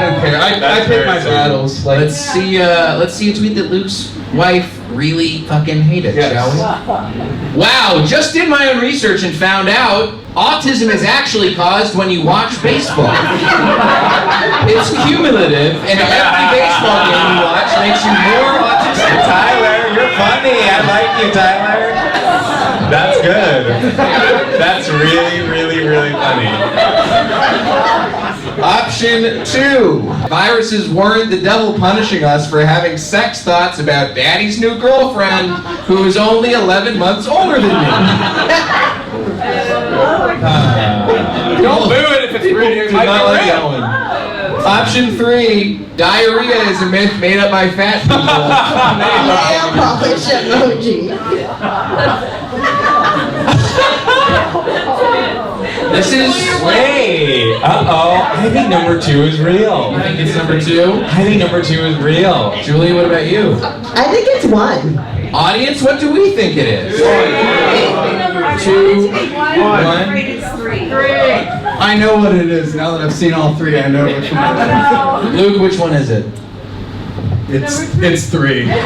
don't care. I pick my battles. Like, Let's see a tweet that Luke's wife really fucking hated, shall we? Wow, just did my own research and found out autism is actually caused when you watch baseball. It's cumulative, and every baseball game you watch makes you more autistic. Tyler, you're funny. I like you, Tyler. That's good. That's really, really, really funny. Option 2. Viruses weren't the devil punishing us for having sex thoughts about daddy's new girlfriend who is only 11 months older than me. don't do it if it's really Do not like that one. Option 3. Diarrhea is a myth made up by fat people. Nail polish emoji. This is... Wait. Uh-oh. I think number 2 is real. You think it's number 2? I think number 2 is real. Julie, what about you? I think it's 1. Audience, what do we think it is? 2, 1. It's 3. I know what it is. Now that I've seen all 3, I know which one it is. Luke, which one is it? It's 3. That's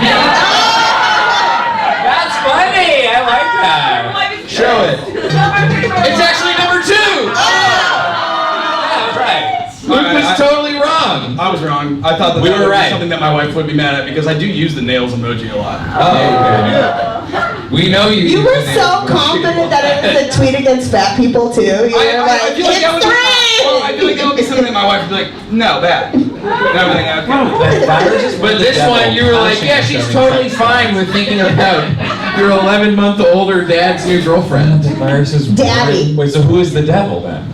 funny. I like that. Show it. It's actually number 2! Yeah, right. Luke was totally wrong. I was wrong. I thought that We that were would be right. something that my wife would be mad at because I do use the nails emoji a lot. Oh, okay. We know you. You were so confident that it was a tweet against fat people too. You were like, I feel like that it's would 3! well, I feel like that would be something that my wife would be like, no, bad. And I'm like, okay. But this one, you were like, yeah, she's totally fine with thinking about your 11-month-older dad's new girlfriend. Viruses Daddy. Wait, so who is the devil then?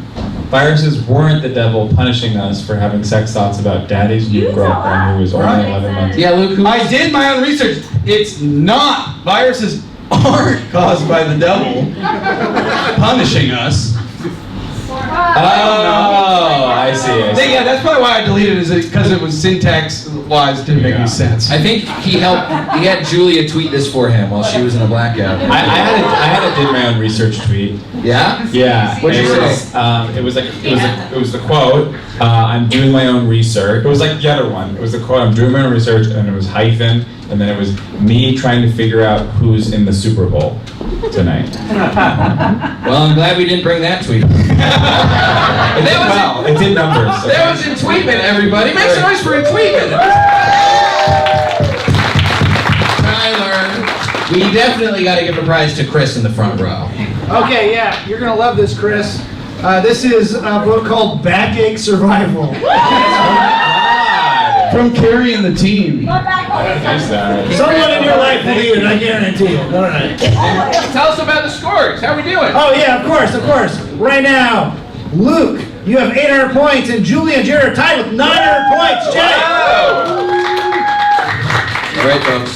Viruses weren't the devil punishing us for having sex thoughts about daddy's new girlfriend who was only 11 months. Yeah, Luke, who? I did my own research. It's not. Viruses aren't caused by the devil punishing us. Oh, I see. Yeah, that's probably why I deleted it, is because it was syntax-wise didn't make any sense. I think he had Julia tweet this for him while she was in a blackout. I had to did my own research tweet. Yeah? Yeah. What'd you say? It was the quote. I'm doing my own research. It was like the other one. It was the quote. I'm doing my own research, and it was hyphen, and then it was me trying to figure out who's in the Super Bowl tonight. Well, I'm glad we didn't bring that tweet. It did numbers. So. That was Entweetment, everybody. Make some noise for Entweetment. Tyler, we definitely got to give a prize to Chris in the front row. Okay, yeah, you're gonna love this, Chris. This is a book called Backache Survival. From Carrie and the team. Someone in your life will need it, I guarantee it. All right. Tell us about the scores. How are we doing? Oh yeah, of course. Right now, Luke, you have 800 points, and Julie and Jared are tied with 900 points. Jay! All right, folks.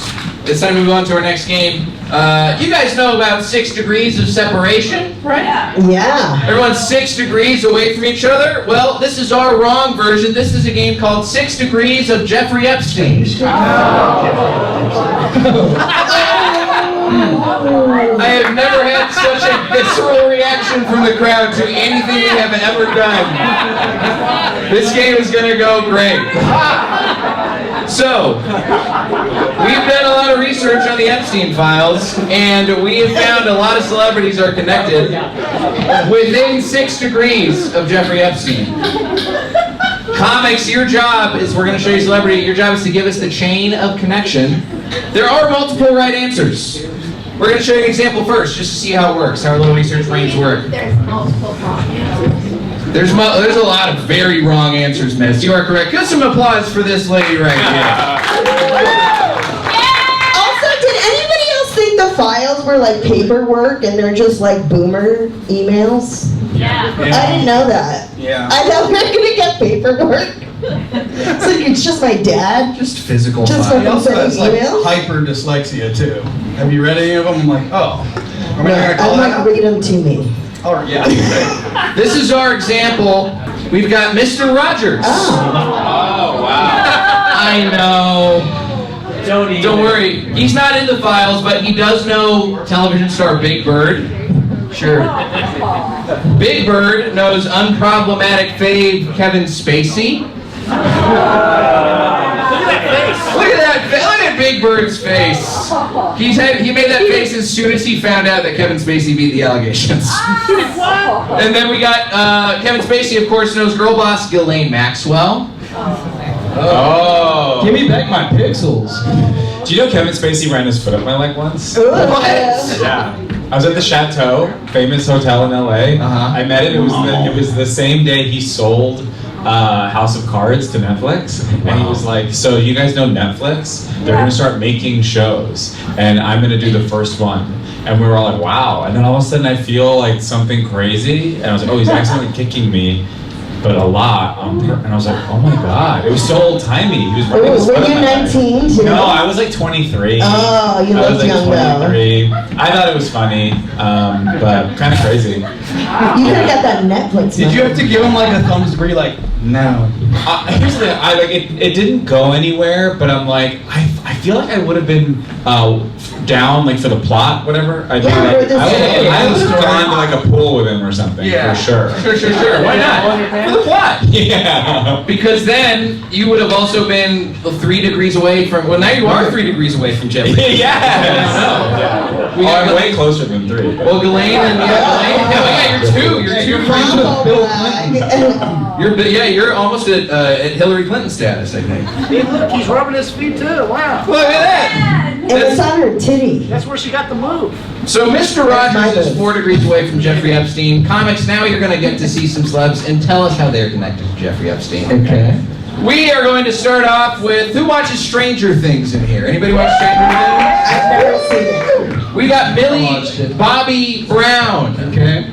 It's time to move on to our next game. You guys know about 6 degrees of separation, right? Yeah. Everyone's 6 degrees away from each other. Well, this is our wrong version. This is a game called 6 Degrees of Jeffrey Epstein. I have never had such a visceral reaction from the crowd to anything we have ever done. This game is going to go great. So, we've done a lot of research on the Epstein files, and we have found a lot of celebrities are connected within 6 degrees of Jeffrey Epstein. Comics, your job is, we're going to show you celebrity, your job is to give us the chain of connection. There are multiple right answers. We're going to show you an example first, just to see how it works, how our little research brains work. There's multiple wrong answers. There's a lot of very wrong answers, miss. You are correct. Give some applause for this lady right here. Also, did anybody else think the files were like paperwork and they're just like boomer emails? Yeah. I didn't know that. Yeah. I thought we were gonna get paperwork. It's like it's just my dad. Just physical Just files. He also has like emails? hyper dyslexia too. Have you read any of them? I'm like, oh. Are we not gonna call I'm that like, out? read them to me. Oh, yeah. This is our example. We've got Mr. Rogers. Oh. Wow. I know. Don't worry. He's not in the files, but he does know television star Big Bird. Sure. Big Bird knows unproblematic fave Kevin Spacey. Look at that! Look at Big Bird's face. He made that face as soon as he found out that Kevin Spacey beat the allegations. And then we got Kevin Spacey, of course, knows girl boss Ghislaine Maxwell. Oh. Give me back my pixels. Do you know Kevin Spacey ran his foot up my leg once? What? Yeah. I was at the Chateau, famous hotel in LA. I met him. It was the same day he sold House of Cards to Netflix, and he was like, "So you guys know Netflix? They're going to start making shows, and I'm going to do the first one." And we were all like, "Wow!" And then all of a sudden, I feel like something crazy, and I was like, "Oh, he's accidentally kicking me." But a lot, and I was like, oh my god, it was so old-timey. He was running his Were foot up you my leg. 19 too? No, I was like 23. Oh, you I was looked like young though. 23. I thought it was funny, but kind of crazy. You could have got that Netflix. Did you have to give him like a thumbs where you're like, no? Here's the thing, it didn't go anywhere, but I'm like, I feel like I would have been down like for the plot, whatever. I would have gone to like a pool with him or something, for sure. Sure. Why not? For the plot. Yeah. Because then you would have also been 3 degrees away from. Well, now you are 3 degrees away from Jeffrey. Yeah. I'm way closer than 3. Well, Ghislaine and you're 2 degrees with Bill Clinton. You're almost at Hillary Clinton status, I think. Hey, look, he's rubbing his feet too. Wow. Look at that. And it's on her titty. That's where she got the move. So Mr. Rogers is 4 degrees away from Jeffrey Epstein. Comics, now you're going to get to see some celebs and tell us how they're connected to Jeffrey Epstein. Okay. We are going to start off with, who watches Stranger Things in here? Anybody watch Stranger Things? I've never seen it. We got Millie Bobby Brown. Okay.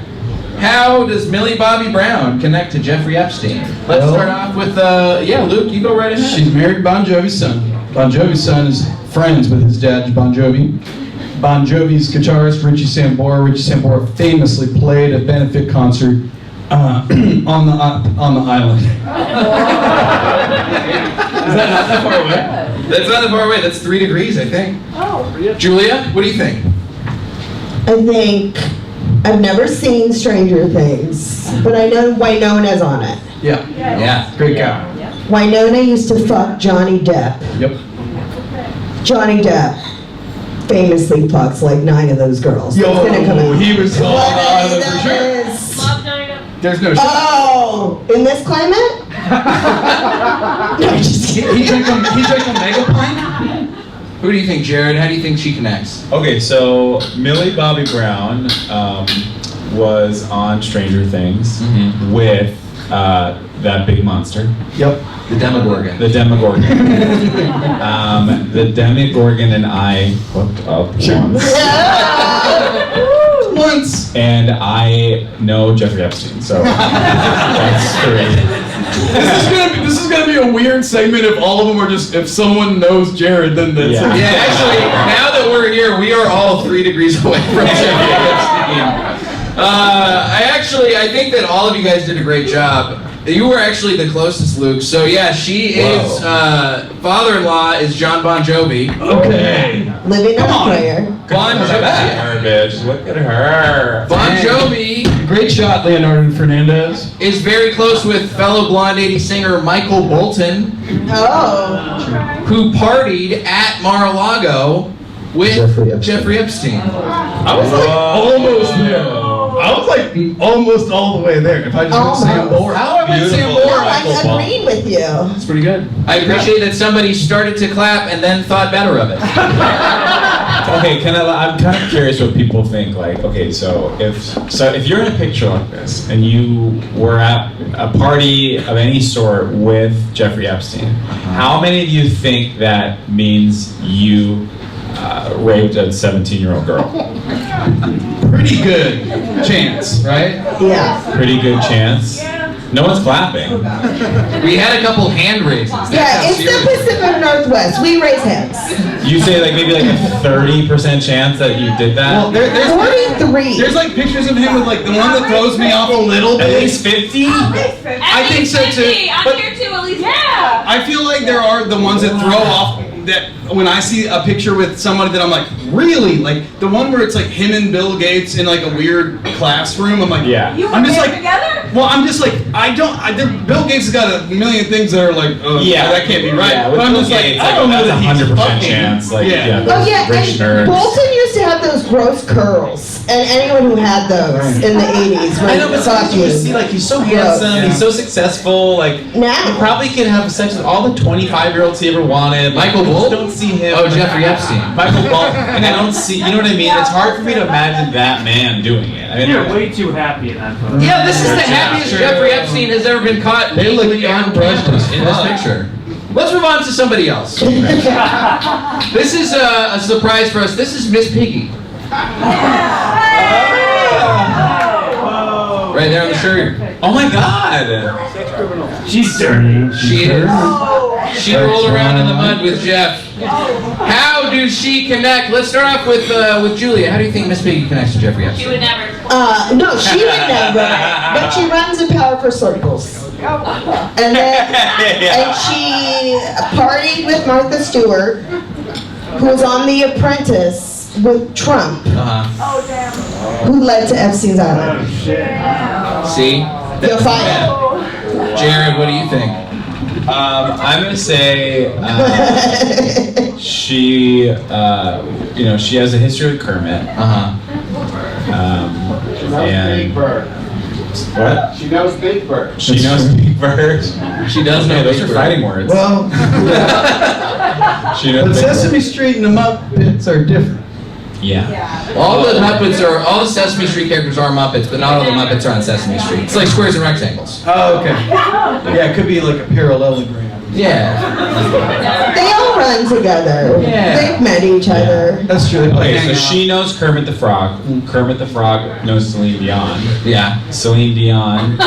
How does Millie Bobby Brown connect to Jeffrey Epstein? Let's start off with, Luke, you go right ahead. She's married to Bon Jovi's son. Bon Jovi's son is friends with his dad, Bon Jovi. Bon Jovi's guitarist, Richie Sambora. Richie Sambora famously played a benefit concert on the island. Is that not that far away? That's not that far away. That's 3 degrees, I think. Oh, Julia, what do you think? I think I've never seen Stranger Things, but I know Winona's on it. Yeah. Great guy. Winona used to fuck Johnny Depp. Yep. Johnny Depp famously fucks like 9 of those girls. It's gonna come out. He was on the island for sure. There's no Oh, in this climate? No, just kidding. He drank a mega pint? Who do you think, Jared? How do you think she connects? Okay, so Millie Bobby Brown was on Stranger Things with that big monster. Yep. The Demogorgon. The Demogorgon. The Demogorgon and I hooked up once. And I know Jeffrey Epstein, so that's great. This is gonna be a weird segment if all of them are just, if someone knows Jared, then that's Yeah, actually, now that we're here, clear, we are all 3 degrees away from Jeffrey Epstein. I think that all of you guys did a great job. You were actually the closest, Luke. So yeah, she is, father-in-law is John Bon Jovi. Okay. Living on a prayer. Bon Jovi. Bitch, look at her. Bon Jovi Great shot, Leonardo Fernandez. is very close with fellow Blonde 80 singer Michael Bolton, Oh. who partied at Mar-a-Lago with Jeffrey Epstein. I was like almost there. I was like almost all the way there. If I just went Sam Moore. How I went Sam No, Moore? I'm agreeing with you. That's pretty good. I appreciate that somebody started to clap and then thought better of it. Okay, I'm kind of curious what people think. Like, okay, so if you're in a picture like this and you were at a party of any sort with Jeffrey Epstein, how many of you think that means you raped a 17-year-old girl? Pretty good chance, right? Yeah. Pretty good chance. No one's clapping. We had a couple hand raises. Yeah, it's the Pacific Northwest. We raise hands. You say like maybe like a 30% chance that you did that? Well, there's 43. There's like pictures of him with like the one that throws me off a little At bit. least 50? I think so too. I'm But here too, at least. Yeah. I feel like there are the ones that throw off that when I see a picture with somebody that I'm like, really? Like the one where it's like him and Bill Gates in like a weird classroom. I'm like, Yeah. I'm just like, together? well, I'm just like, Bill Gates has got a million things that are like, that can't be right. Yeah, but I'm just like, I don't know that he's 100% fucking. chance. Like, Yeah. those Oh yeah, rich and nerds. Bolton used to have those gross curls, and anyone who had those in the 80s, I know, but sometimes you just see like he's so handsome, he's so successful, like Now. he probably can have sex with all the 25-year-olds he ever wanted. Michael I just Bolton? don't see him. Oh, Jeffrey Epstein. Michael Bolton. And I don't see. You know what I mean? It's hard for me to imagine that man doing it. I mean, You're way too happy in that photo. Yeah, this is the happiest Jeffrey Epstein has ever been caught legally on campus in this picture. Let's move on to somebody else. This is a surprise for us. This is Miss Piggy. Right there on the shirt. oh my God. She's dirty. She is. She rolled around in the mud with Jeff. How do she connect? Let's start off with Julia. How do you think Miss Piggy connects to Jeffrey Epstein? She would never. No, she would never, but she runs in powerful circles. And then, and she partied with Martha Stewart, who was on The Apprentice with Trump, who led to Epstein's Island. See? You're fired. Jared, what do you think? I'm gonna say she, she has a history with Kermit. And what? She knows Big Bird. She knows Big Bird. She does know Those Big are Bird. fighting words. Well, She knows but Big Bird. Sesame Street and the Muppets are different. Yeah. All the Sesame Street characters are Muppets, but not all the Muppets are on Sesame Street. It's like squares and rectangles. Oh, okay. Yeah, it could be like a parallelogram. Yeah. They all run together. Yeah. They've met each other. That's true. They Okay, hang so out. she knows Kermit the Frog. Kermit the Frog knows Celine Dion. Yeah. Celine Dion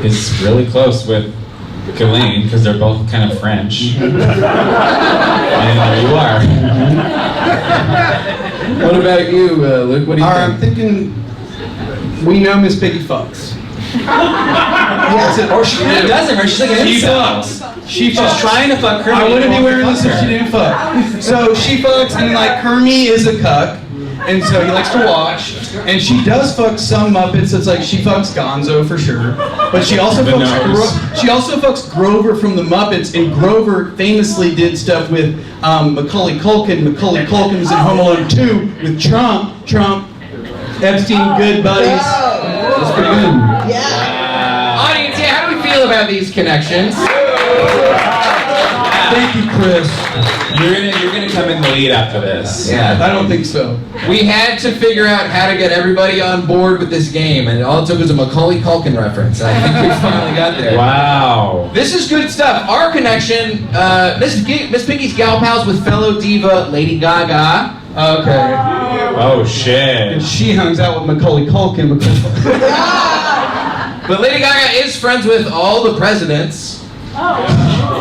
is really close with Ghislaine because they're both kind of French. And there you are. What about you, Luke? What do you I'm think? thinking we know Miss Piggy fucks. Yeah. Or she really doesn't. Or she's like an She incel. fucks. She's trying to fuck her. I wouldn't be wearing this if she didn't fuck. So she fucks, and like Kermit is a cuck, and so he likes to watch. And she does fuck some Muppets. It's like she fucks Gonzo for sure, but she also The nose. fucks Grover from the Muppets. And Grover famously did stuff with Macaulay Culkin. Macaulay Culkin's in Home Alone 2 with Trump, Epstein, good buddies. That's pretty good. Yeah. Audience, yeah, how do we feel about these connections? Thank you, Chris. You're gonna come in the lead after this. Yeah. I don't think so. We had to figure out how to get everybody on board with this game, and all it took was a Macaulay Culkin reference. I think we finally got there. Wow. This is good stuff. Our connection, Miss Piggy's gal pals with fellow diva Lady Gaga. Okay. Oh shit. And she hangs out with Macaulay Culkin. But Lady Gaga is friends with all the presidents.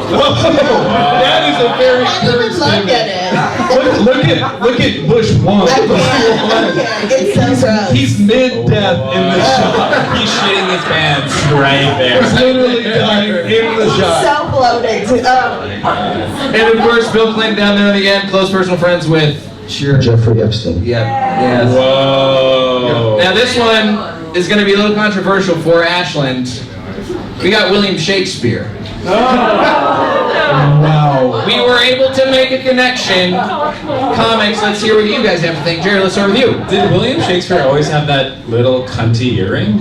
That is a very I didn't even look at it. Look at Bush 1. I can't. It's so gross. He's mid-death in the shot. He's shitting his pants right there. He's literally dying in the shot. So bloated. And of course, Bill Clinton down there in the end, close personal friends with Jeffrey Epstein. Yeah. Yes. Whoa. Now this one is going to be a little controversial for Ashland. We got William Shakespeare. Wow. We were able to make a connection. Comics, let's hear what you guys have to think. Jared, let's start with you. Did William Shakespeare always have that little cunty earring?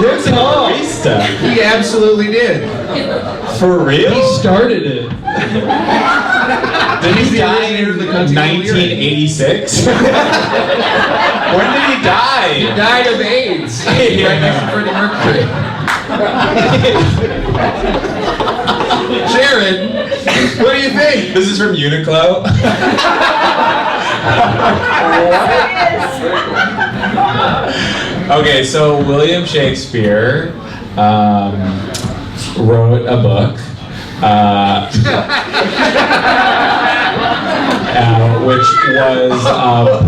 Looks like a barista. He absolutely did. For real? He started it. Did he die in 1986? When did he die? He died of AIDS. Right next to Freddie Mercury. Jared, what do you think? This is from Uniqlo. Okay, so William Shakespeare wrote a book which was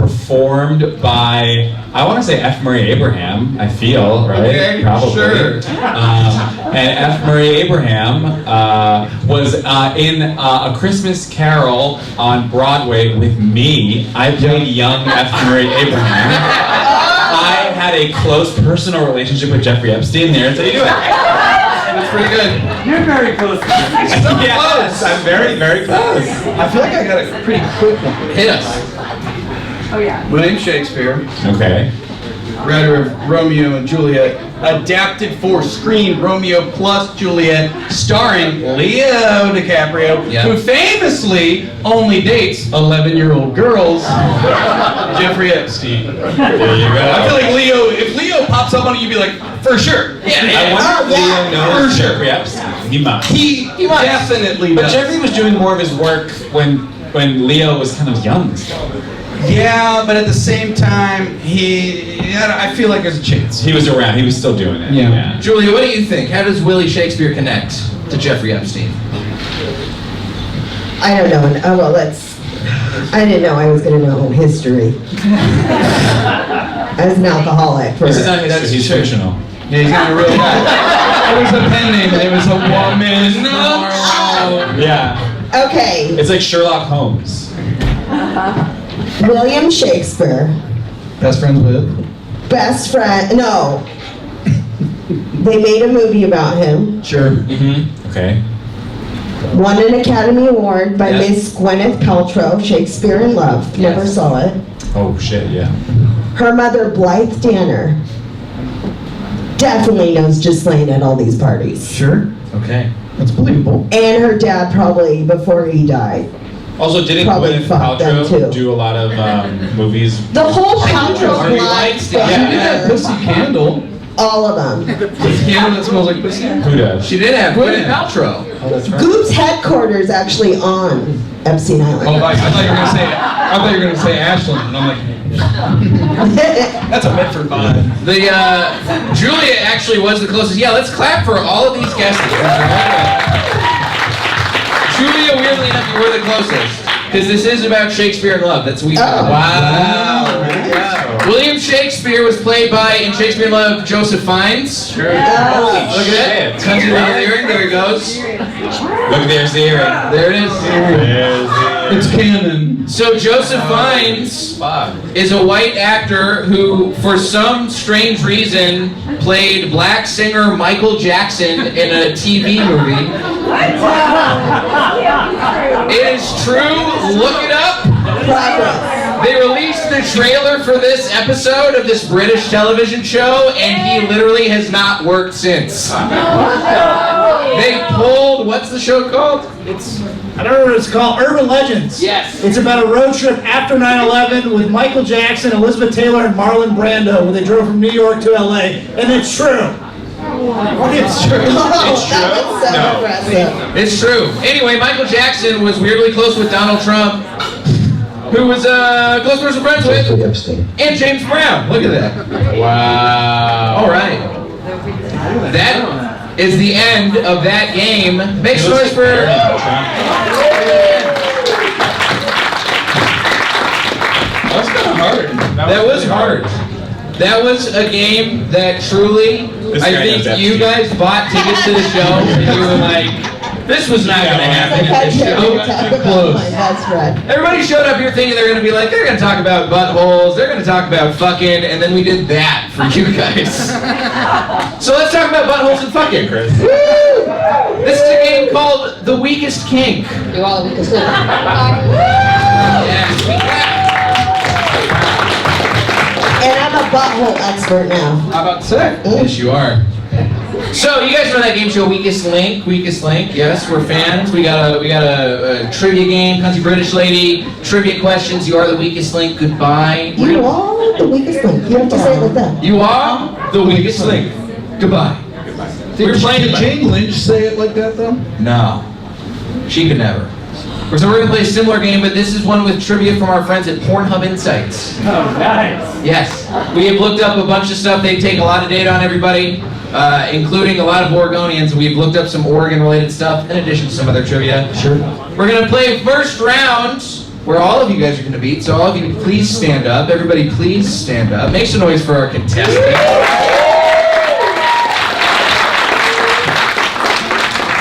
performed by, I want to say F. Murray Abraham, I feel, right? Okay, probably. sure. And F. Murray Abraham was in A Christmas Carol on Broadway with me. I played young F. Murray Abraham. I had a close personal relationship with Jeffrey Epstein. There, tell you it. That's pretty good. You're very close to this. Yes, I'm very, very close. I feel like I got a pretty quick one. Hit us. Oh yeah. William Shakespeare, Okay. writer of Romeo and Juliet, adapted for screen Romeo plus Juliet, starring Leo DiCaprio, Yeah. who famously only dates 11-year-old girls, Jeffrey Epstein. There you go. I feel like Leo, if Leo pops up on it, you'd be like, for sure. I wonder if Leo knows Jeffrey Epstein. He must. He definitely But does. Jeffrey was doing more of his work when Leo was kind of young still. Yeah, but at the same time, I feel like there's a chance. He was around. He was still doing it. Yeah. Julia, what do you think? How does Willie Shakespeare connect to Jeffrey Epstein? I don't know. Oh, well, I didn't know I was going to know history. I was an alcoholic. This is not history. He's fictional. Yeah, he's not a real guy. It was a pen name. It was a woman. No. Yeah. Okay. It's like Sherlock Holmes. William Shakespeare. Best friends with? Best friend. No. They made a movie about him. Sure. Mm-hmm. Okay. Won an Academy Award by Yes. Miss Gwyneth Paltrow, Shakespeare in Love. Never Yes. saw it. Oh shit, yeah. Her mother, Blythe Danner, definitely knows Ghislaine at all these parties. Sure. Okay. That's believable. And her dad probably before he died. Also, didn't Probably Gwyneth fucked them, Paltrow too. do a lot of movies? The whole Paltrow Harvey line, Weinstein. She did have pussy candle. all of them. Pussy candle that smells like pussy. Who does? She did have Gwyneth Paltrow. Oh, that's right. Goop's headquarters actually on Epstein Island. Oh, I thought you were gonna say Ashland, and I'm like, that's a Medford vibe. The Julia actually was the closest. Yeah, let's clap for all of these guests. Julia, weirdly enough, you were the closest. Because this is about Shakespeare in Love. That's what we found. Wow. William Shakespeare was played by, in Shakespeare in Love, Joseph Fiennes. Sure. Look at that. Country little earring. There he goes. Look, there's the earring. There it is. It's canon. So Joseph Fiennes is a white actor who, for some strange reason, played black singer Michael Jackson in a TV movie. It is true. Look it up. They released the trailer for this episode of this British television show, and he literally has not worked since. They pulled, what's the show called? I don't know what it's called. Urban Legends. Yes. It's about a road trip after 9/11 with Michael Jackson, Elizabeth Taylor, and Marlon Brando, where they drove from New York to LA, and it's true. It's true. It's true. It's true. Anyway, Michael Jackson was weirdly close with Donald Trump, who was close person friends with, Epstein. and James Brown. Look at that. Wow. All right. That is the end of that game. Make some noise for... That was kind of hard. That was hard. That was a game that truly, I think you guys bought tickets to the show and you were like, this was not going to happen at this show. Too close. That's right. Everybody showed up here thinking they're going to be like, they're going to talk about buttholes, they're going to talk about fucking, and then we did that for you guys. So let's talk about buttholes and fucking, Chris. This is a game called The Weakest Kink. You are the weakest link. And I'm a butthole expert now. How about to say? Yes, you are. So you guys know that game show Weakest Link? Weakest Link. Yes, we're fans. We got a trivia game. Country British lady. Trivia questions. You are the weakest link. Goodbye. You are the weakest link. You have to say it like that. You are the weakest link. Goodbye. We're playing. Did Jane Lynch say it like that though? No, she could never. So we're gonna play a similar game, but this is one with trivia from our friends at Pornhub Insights. Oh, nice. Yes, we have looked up a bunch of stuff. They take a lot of data on everybody, including a lot of Oregonians. We've looked up some Oregon-related stuff, in addition to some other trivia. Sure. We're gonna play first round, where all of you guys are gonna beat. So all of you, please stand up. Everybody, please stand up. Make some noise for our contestant.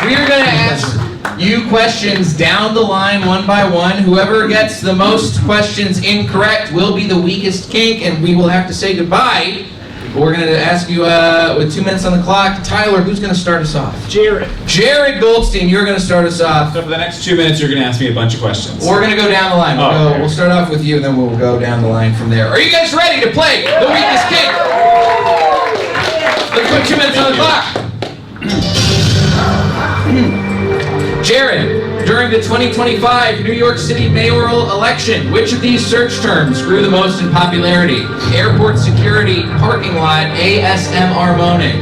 We are gonna ask you questions down the line, one by one. Whoever gets the most questions incorrect will be the weakest kink, and we will have to say goodbye. But we're going to ask you, with 2 minutes on the clock, Tyler, who's going to start us off? Jared. Jared Goldstein, you're going to start us off. So for the next 2 minutes, you're going to ask me a bunch of questions. We're going to go down the line. We'll start off with you, and then we'll go down the line from there. Are you guys ready to play the weakest kink? Let's put 2 minutes on the clock. Jared, during the 2025 New York City mayoral election, which of these search terms grew the most in popularity? Airport security, parking lot, ASMR moaning.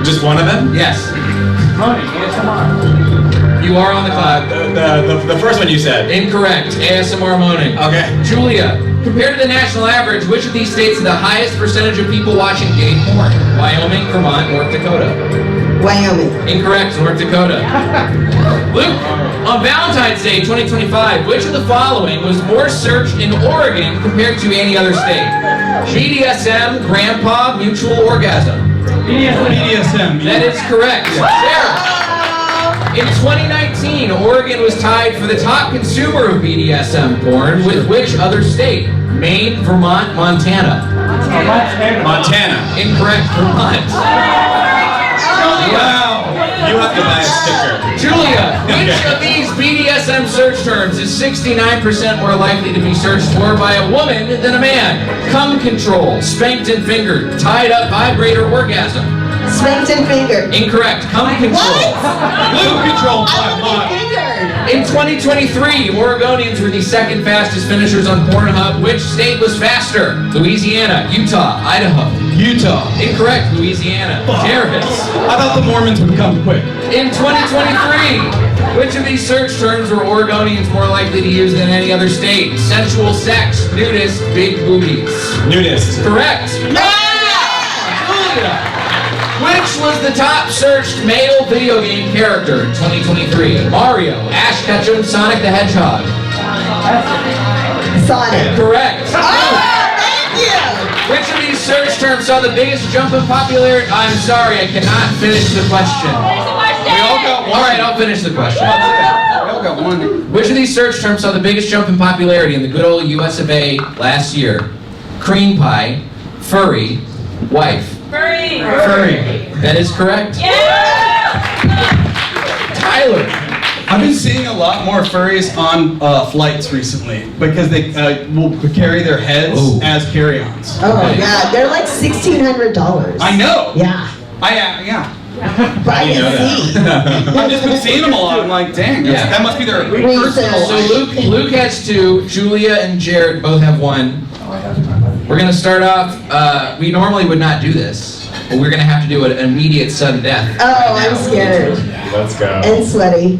Just one of them? Yes. Money, ASMR. You are on the clock. The first one you said. Incorrect. ASMR moaning. Okay. Julia, compared to the national average, which of these states has the highest percentage of people watching gay porn? Wyoming, Vermont, North Dakota. Wyoming. Incorrect. North Dakota. Luke, on Valentine's Day 2025, which of the following was more searched in Oregon compared to any other state? BDSM, grandpa, mutual orgasm. BDSM. That is correct. Sarah. In 2019, Oregon was tied for the top consumer of BDSM porn with which other state? Maine, Vermont, Montana. Montana. Incorrect. Vermont. Wow. You have to buy a sticker. Julia, which of these BDSM search terms is 69% more likely to be searched for by a woman than a man? Cum control, spanked and fingered, tied up, vibrator, orgasm. Spanked and fingered. Incorrect. Cum control. Blue control. In 2023, Oregonians were the second fastest finishers on Pornhub. Which state was faster? Louisiana, Utah, Idaho. Utah. Incorrect. Louisiana. Jared. I thought the Mormons would come quick. In 2023, which of these search terms were Oregonians more likely to use than any other state? Sensual sex, nudist, big boobies. Nudist. Correct. Julia. Which was the top searched male video game character in 2023? Mario, Ash Ketchum, Sonic the Hedgehog. Sonic. Correct. Oh, thank you. Which of these search terms saw the biggest jump in popularity? I'm sorry, I cannot finish the question. We all got one. All right, I'll finish the question. We all got one. Which of these search terms saw the biggest jump in popularity in the good old US of A last year? Cream pie, furry, wife. Furry. Furry. That is correct. Tyler. I've been seeing a lot more furries on flights recently because they will carry their heads as carry-ons. Oh, yeah. They're like $1,600. I know. Yeah. Yeah. But I can see. I've just been seeing them a lot. I'm like, dang, that must be their personal. So Luke has 2, Julia and Jared both have 1. We're going to start off, we normally would not do this, but we're going to have to do an immediate sudden death. Oh, I'm scared. Let's go. And sweaty.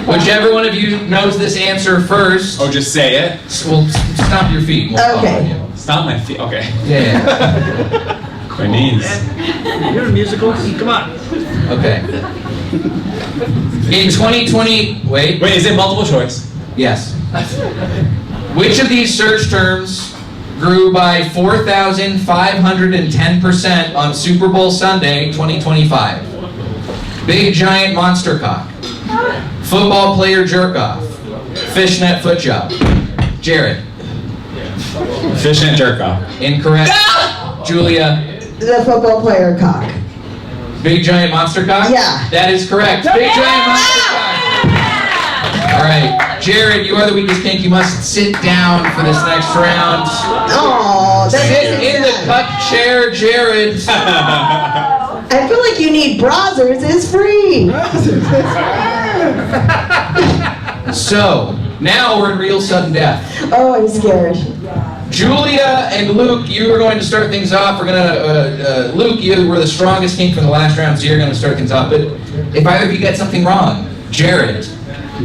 Whichever one of you knows this answer first. Oh, just say it? Well, stomp your feet. Okay. Stomp my feet. Okay. Yeah. My knees. You're in musicals. Come on. Okay. In 2020, wait, is it multiple choice? yes. Which of these search terms grew by 4,510% on Super Bowl Sunday 2025? Big giant monster cock. Football player jerk off. Fishnet foot job. Jared. Fishnet jerk off. Incorrect. Julia. The football player cock. Big giant monster cock? Yeah. That is correct. Big giant monster cock. All right. Jared, you are the weakest kink. You must sit down for this next round. Oh, that Sit in the cuck chair, Jared. I feel like you need browsers. It's free. So, now we're in real sudden death. Oh, I'm scared. Julia and Luke, you are going to start things off. We're gonna, Luke, you were the strongest kink from the last round, so you're gonna start things off. But if either of you get something wrong, Jared,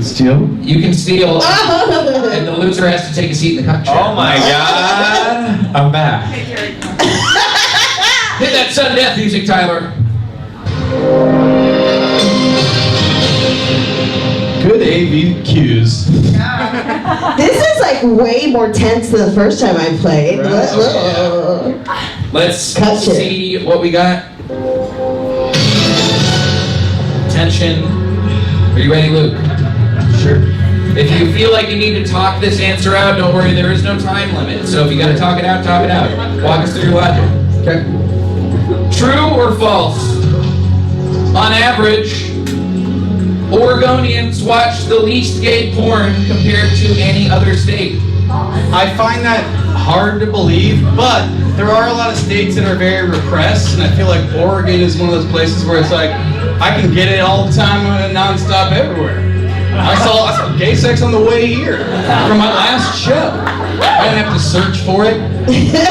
Steal? you can steal, and the loser has to take a seat in the cuck chair. Oh my god. I'm back. Hit that sudden death music, Tyler. Good AV cues. This is like way more tense than the first time I played. Let's Cuck chair. see what we got. Tension. Are you ready, Luke? Sure. If you feel like you need to talk this answer out, don't worry, there is no time limit. So if you gotta talk it out, talk it out. Walk us through your logic. Okay. True or false? On average, Oregonians watch the least gay porn compared to any other state. I find that hard to believe, but there are a lot of states that are very repressed, and I feel like Oregon is one of those places where it's like, I can get it all the time nonstop everywhere. I saw gay sex on the way here from my last show. I didn't have to search for it,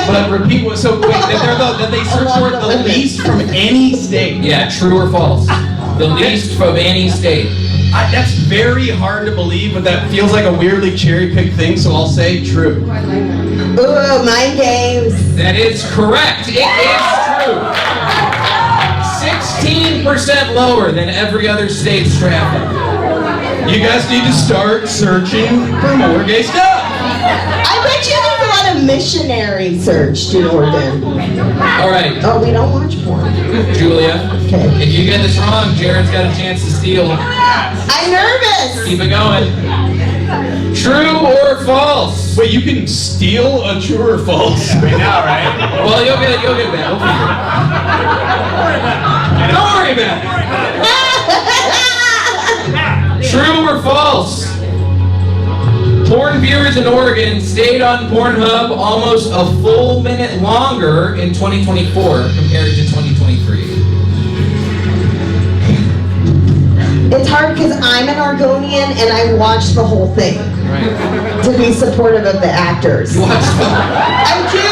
but repeat what. So wait, that they search for it the least from any state. Yeah, true or false? The least from any state. That's very hard to believe, but that feels like a weirdly cherry-picked thing, so I'll say true. Ooh, mind games. That is correct. It is true. 16% lower than every other state's traffic. You guys need to start searching for more gay stuff. I bet you there's a lot of missionary searched in Oregon. All right, Oh, we don't watch porn. Julia. Okay. If you get this wrong, Jared's got a chance to steal. I'm nervous. Keep it going. True or false? Wait, you can steal a true or false? I know, right? Well, you'll get that. We'll figure it out. Don't worry about it. True or false? Porn viewers in Oregon stayed on Pornhub almost a full minute longer in 2024 compared to 2023. It's hard because I'm an Oregonian and I watched the whole thing Right. to be supportive of the actors. You watched them. I do.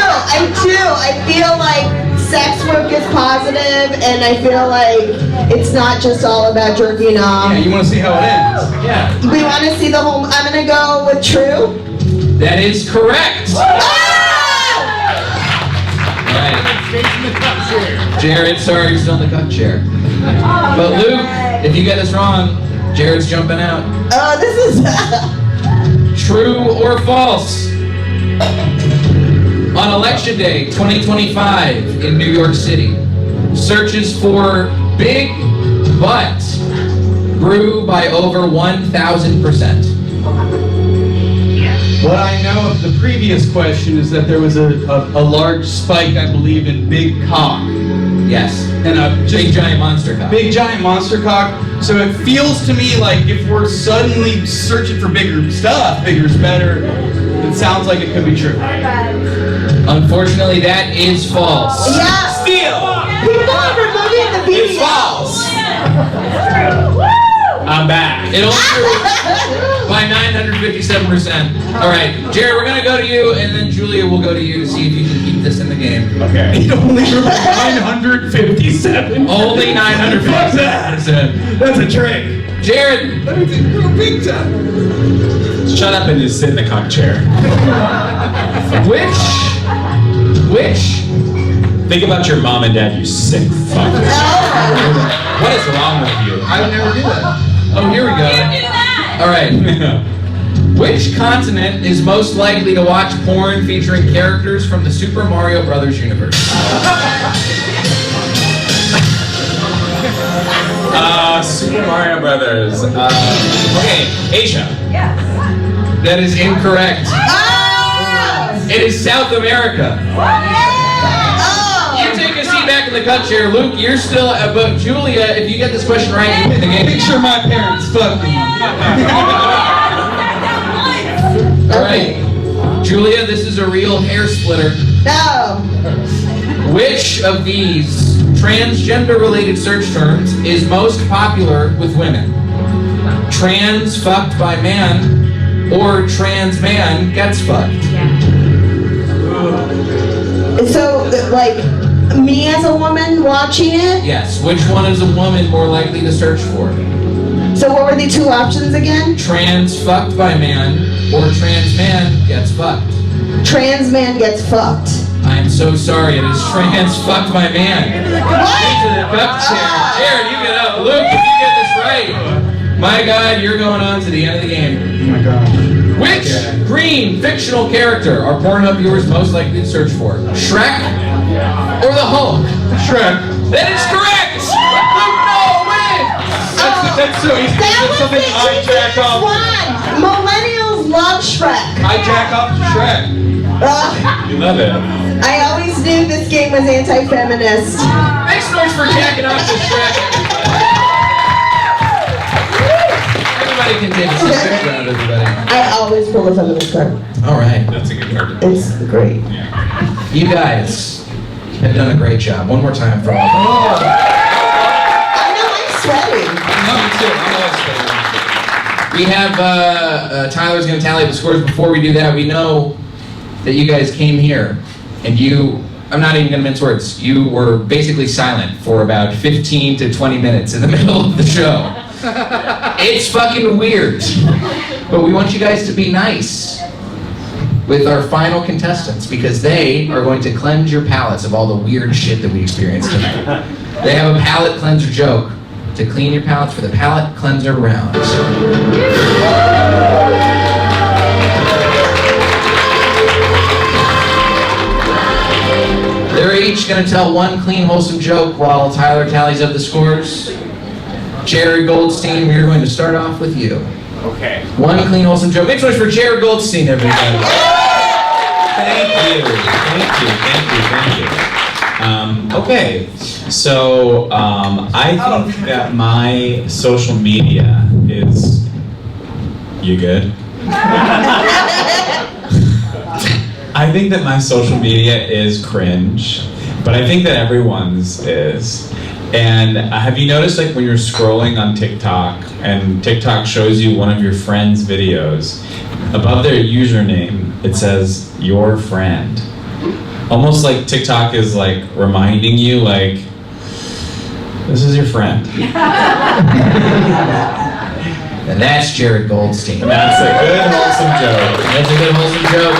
I feel like sex work is positive, and I feel like it's not just all about jerking off. Yeah, you want to see how it ends. Yeah. We want to see the whole. I'm gonna go with true. That is correct. Ah! Right. Jared, sorry, you're still in the cuck chair. But Luke, if you get this wrong, Jared's jumping out. Oh, this is. True or false? On Election Day 2025 in New York City, searches for big butt grew by over 1,000%. What I know of the previous question is that there was a large spike, I believe, in big cock. Yes. And a Big giant monster cock. Big giant monster cock. So it feels to me like if we're suddenly searching for bigger stuff, bigger is better, it sounds like it could be true. Unfortunately, that is false. Yeah. Steal! People are removing the It's video. false. I'm back. It only grew by 957%. All right, Jared, we're gonna go to you, and then Julia will go to you to see if you can keep this in the game. Okay. It only grew by 957. Only 957%. That's a trick. Jared, That means it grew big time. Shut up and just sit in the cuck chair. which Think about your mom and dad, you sick fuck. What is wrong with you? I would never do that. Oh, here we go. All right. Which continent is most likely to watch porn featuring characters from the Super Mario Brothers universe? Super Mario Brothers. Okay, Asia. Yes. That is incorrect. It is South America. You take a seat back in the cut chair. Luke, you're still, but Julia, if you get this question right, you win the game. Picture my parents. Fuck me. All right. Julia, this is a real hair splitter. No. Which of these transgender-related search terms is most popular with women? Trans fucked by man or trans man gets fucked? So, like, me as a woman watching it? Yes. Which one is a woman more likely to search for? So what were the two options again? Trans fucked by man or trans man gets fucked? Trans man gets fucked. I am so sorry. It is trans fucked by man. What? Into the cup chair. Jared, you get up. Luke, if you get this right, my God, you're going on to the end of the game. Oh my God. Which green fictional character are Pornhub viewers most likely to search for? Shrek or the Hulk? Shrek. That is correct! Luke Null wins! That's so easy. That That's was something the I jack easiest off. one. Millennials love Shrek. I jack off to Shrek. You love it. I always knew this game was anti-feminist. Make some noise for jacking off to Shrek, everybody can take a seat around everybody. I always pull a feminist card. All right. That's a good card. It's great. You guys have done a great job. One more time for all of you. I know, I'm sweating. No, me too. I'm always We have, Tyler's going to tally the scores. Before we do that, we know that you guys came here and I'm not even going to mince words, you were basically silent for about 15 to 20 minutes in the middle of the show. It's fucking weird. But we want you guys to be nice with our final contestants because they are going to cleanse your palates of all the weird shit that we experienced tonight. They have a palate cleanser joke to clean your palates for the palate cleanser round. They're each going to tell one clean, wholesome joke while Tyler tallies up the scores. Jared Goldstein, we're going to start off with you. Okay. One clean, wholesome joke. Make some noise for Jared Goldstein, everybody. Thank you. Okay, so I think that my social media is. You good? I think that my social media is cringe, but I think that everyone's is. And have you noticed, like, when you're scrolling on TikTok and TikTok shows you one of your friend's videos, above their username it says your friend, almost like TikTok is like reminding you, like, this is your friend. And that's Jared Goldstein. And that's a good wholesome joke. That's a good wholesome joke.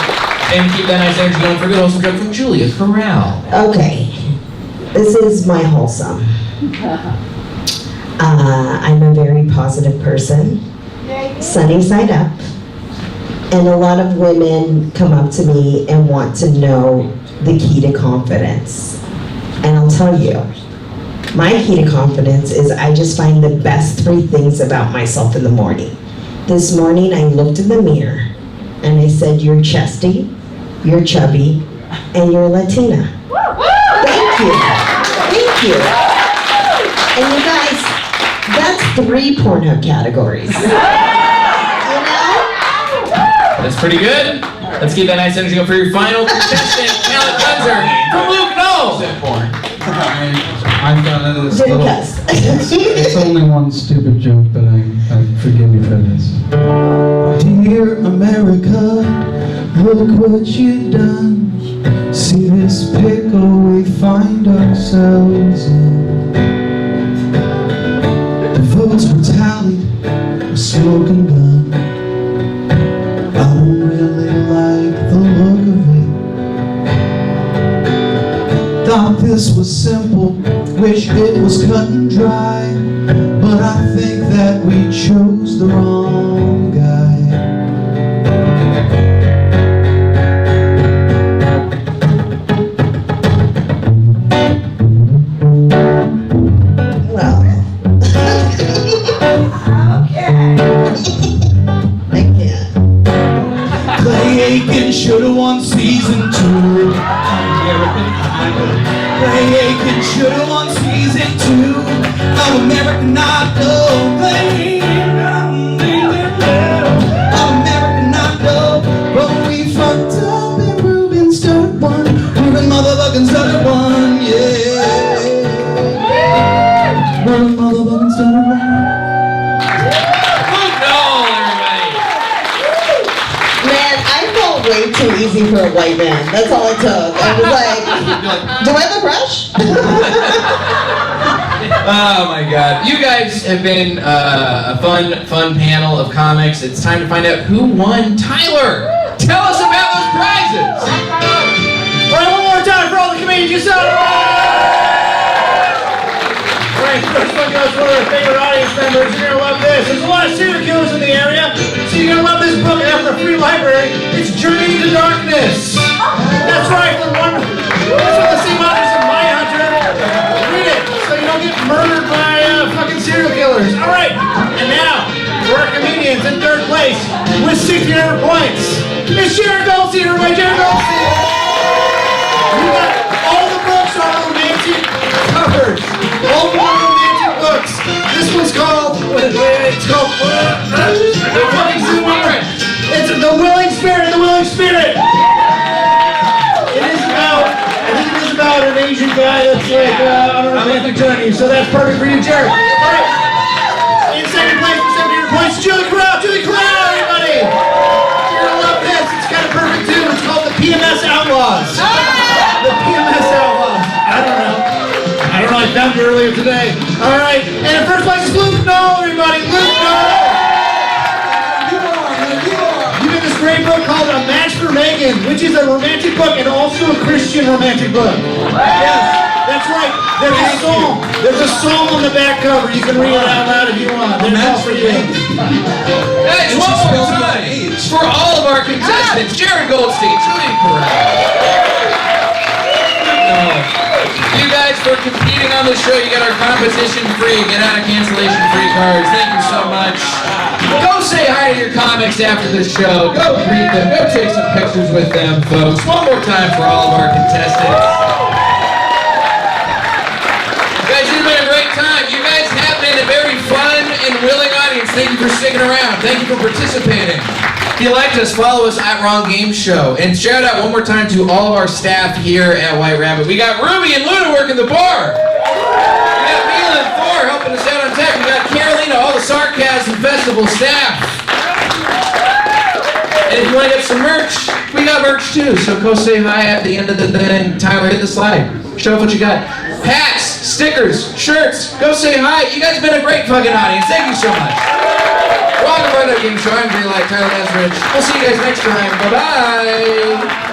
And keep that nice energy going for a good wholesome joke from Julia Corral. Okay, this is my wholesome. I'm a very positive person, sunny side up, and a lot of women come up to me and want to know the key to confidence. And I'll tell you, my key to confidence is I just find the best 3 things about myself in the morning. This morning I looked in the mirror and I said, you're chesty, you're chubby, and you're Latina. Thank you. Thank you. And you guys, that's 3 Pornhub categories. You know? That's pretty good. Let's keep that nice energy going for your final contestant, Palate Cleanser, from Luke Null. I've got this Didn't little, cuss. it's only one stupid joke, but I forgive me for this. Dear America, look what you've done. See this pickle we find ourselves in. The votes were tallied, a smoking gun. I don't really like the look of it. Thought Bacon should on season 2 of American Idol. Of American Idol. But we fucked up and Ruben started one. Ruben motherfucking started one, yeah. Ruben motherfucking started one. Luke Null, everybody. Man, I felt way too easy for a white man. That's all it took. I was like, do I have a crush? Oh my God. You guys have been a fun panel of comics. It's time to find out who won. Tyler, tell us about those prizes. All right, one more time for all the comedians you saw. All right, first one goes for our favorite audience members. You're gonna love this. There's a lot of serial killers in the area, so you're gonna love this book after a free library. It's Journey to Darkness. That's right, for one. That's one of the same authors of My Hunter. Read it, so you don't get murdered by fucking serial killers. All right, and now for our comedians in third place with 1,600 points. It's Jared Goldstein, everybody. Jared Goldstein. You got all the books on romantic covers. All the romantic books. This one's called. It's called. It's The Willing Spirit. The Willing Spirit. It is about. I think it is about an Asian guy that's like on a romantic journey. So that's perfect for you, Jared. All right. In second place with 700 points, Julie Corral. Julie Corral, everybody. You're gonna love this. It's kind of perfect too. It's called the PMS Outlaws. The PMS Outlaws. I don't know. I found it earlier today. All right. And in first place is Luke Null, everybody. Luke Null. You got this great book called A Match for Megan, which is a romantic book and also a Christian romantic book. Yes, that's right. There's a song. There's a song on the back cover. You can read it out loud if you want. There's all for you. Guys, one more time for all of our contestants. Jared Goldstein, Julie Corral. You guys for competing on the show. You got our competition free, get out of cancellation free cards. Thank you so much. Go say hi to your comics after the show. Go greet them. Go take some pictures with them, folks. One more time for all of our contestants. Guys, it's been a great time. You guys have been a very fun and willing audience. Thank you for sticking around. Thank you for participating. If you liked us, follow us at Wrong Game Show. And shout out one more time to all of our staff here at White Rabbit. We got Ruby and Luna working the bar. We got Mila and Thor helping us out on tech. We got Carolina, all the Sarcasm Festival staff. And if you want to get some merch, we got merch too. So go say hi at the end of the thing. Tyler, hit the slide. Show off what you got. Hats, stickers, shirts. Go say hi. You guys have been a great fucking audience. Thank you so much. Welcome to our game show. I'm Jaylight, Tyler Ezrich. We'll see you guys next time. Bye-bye.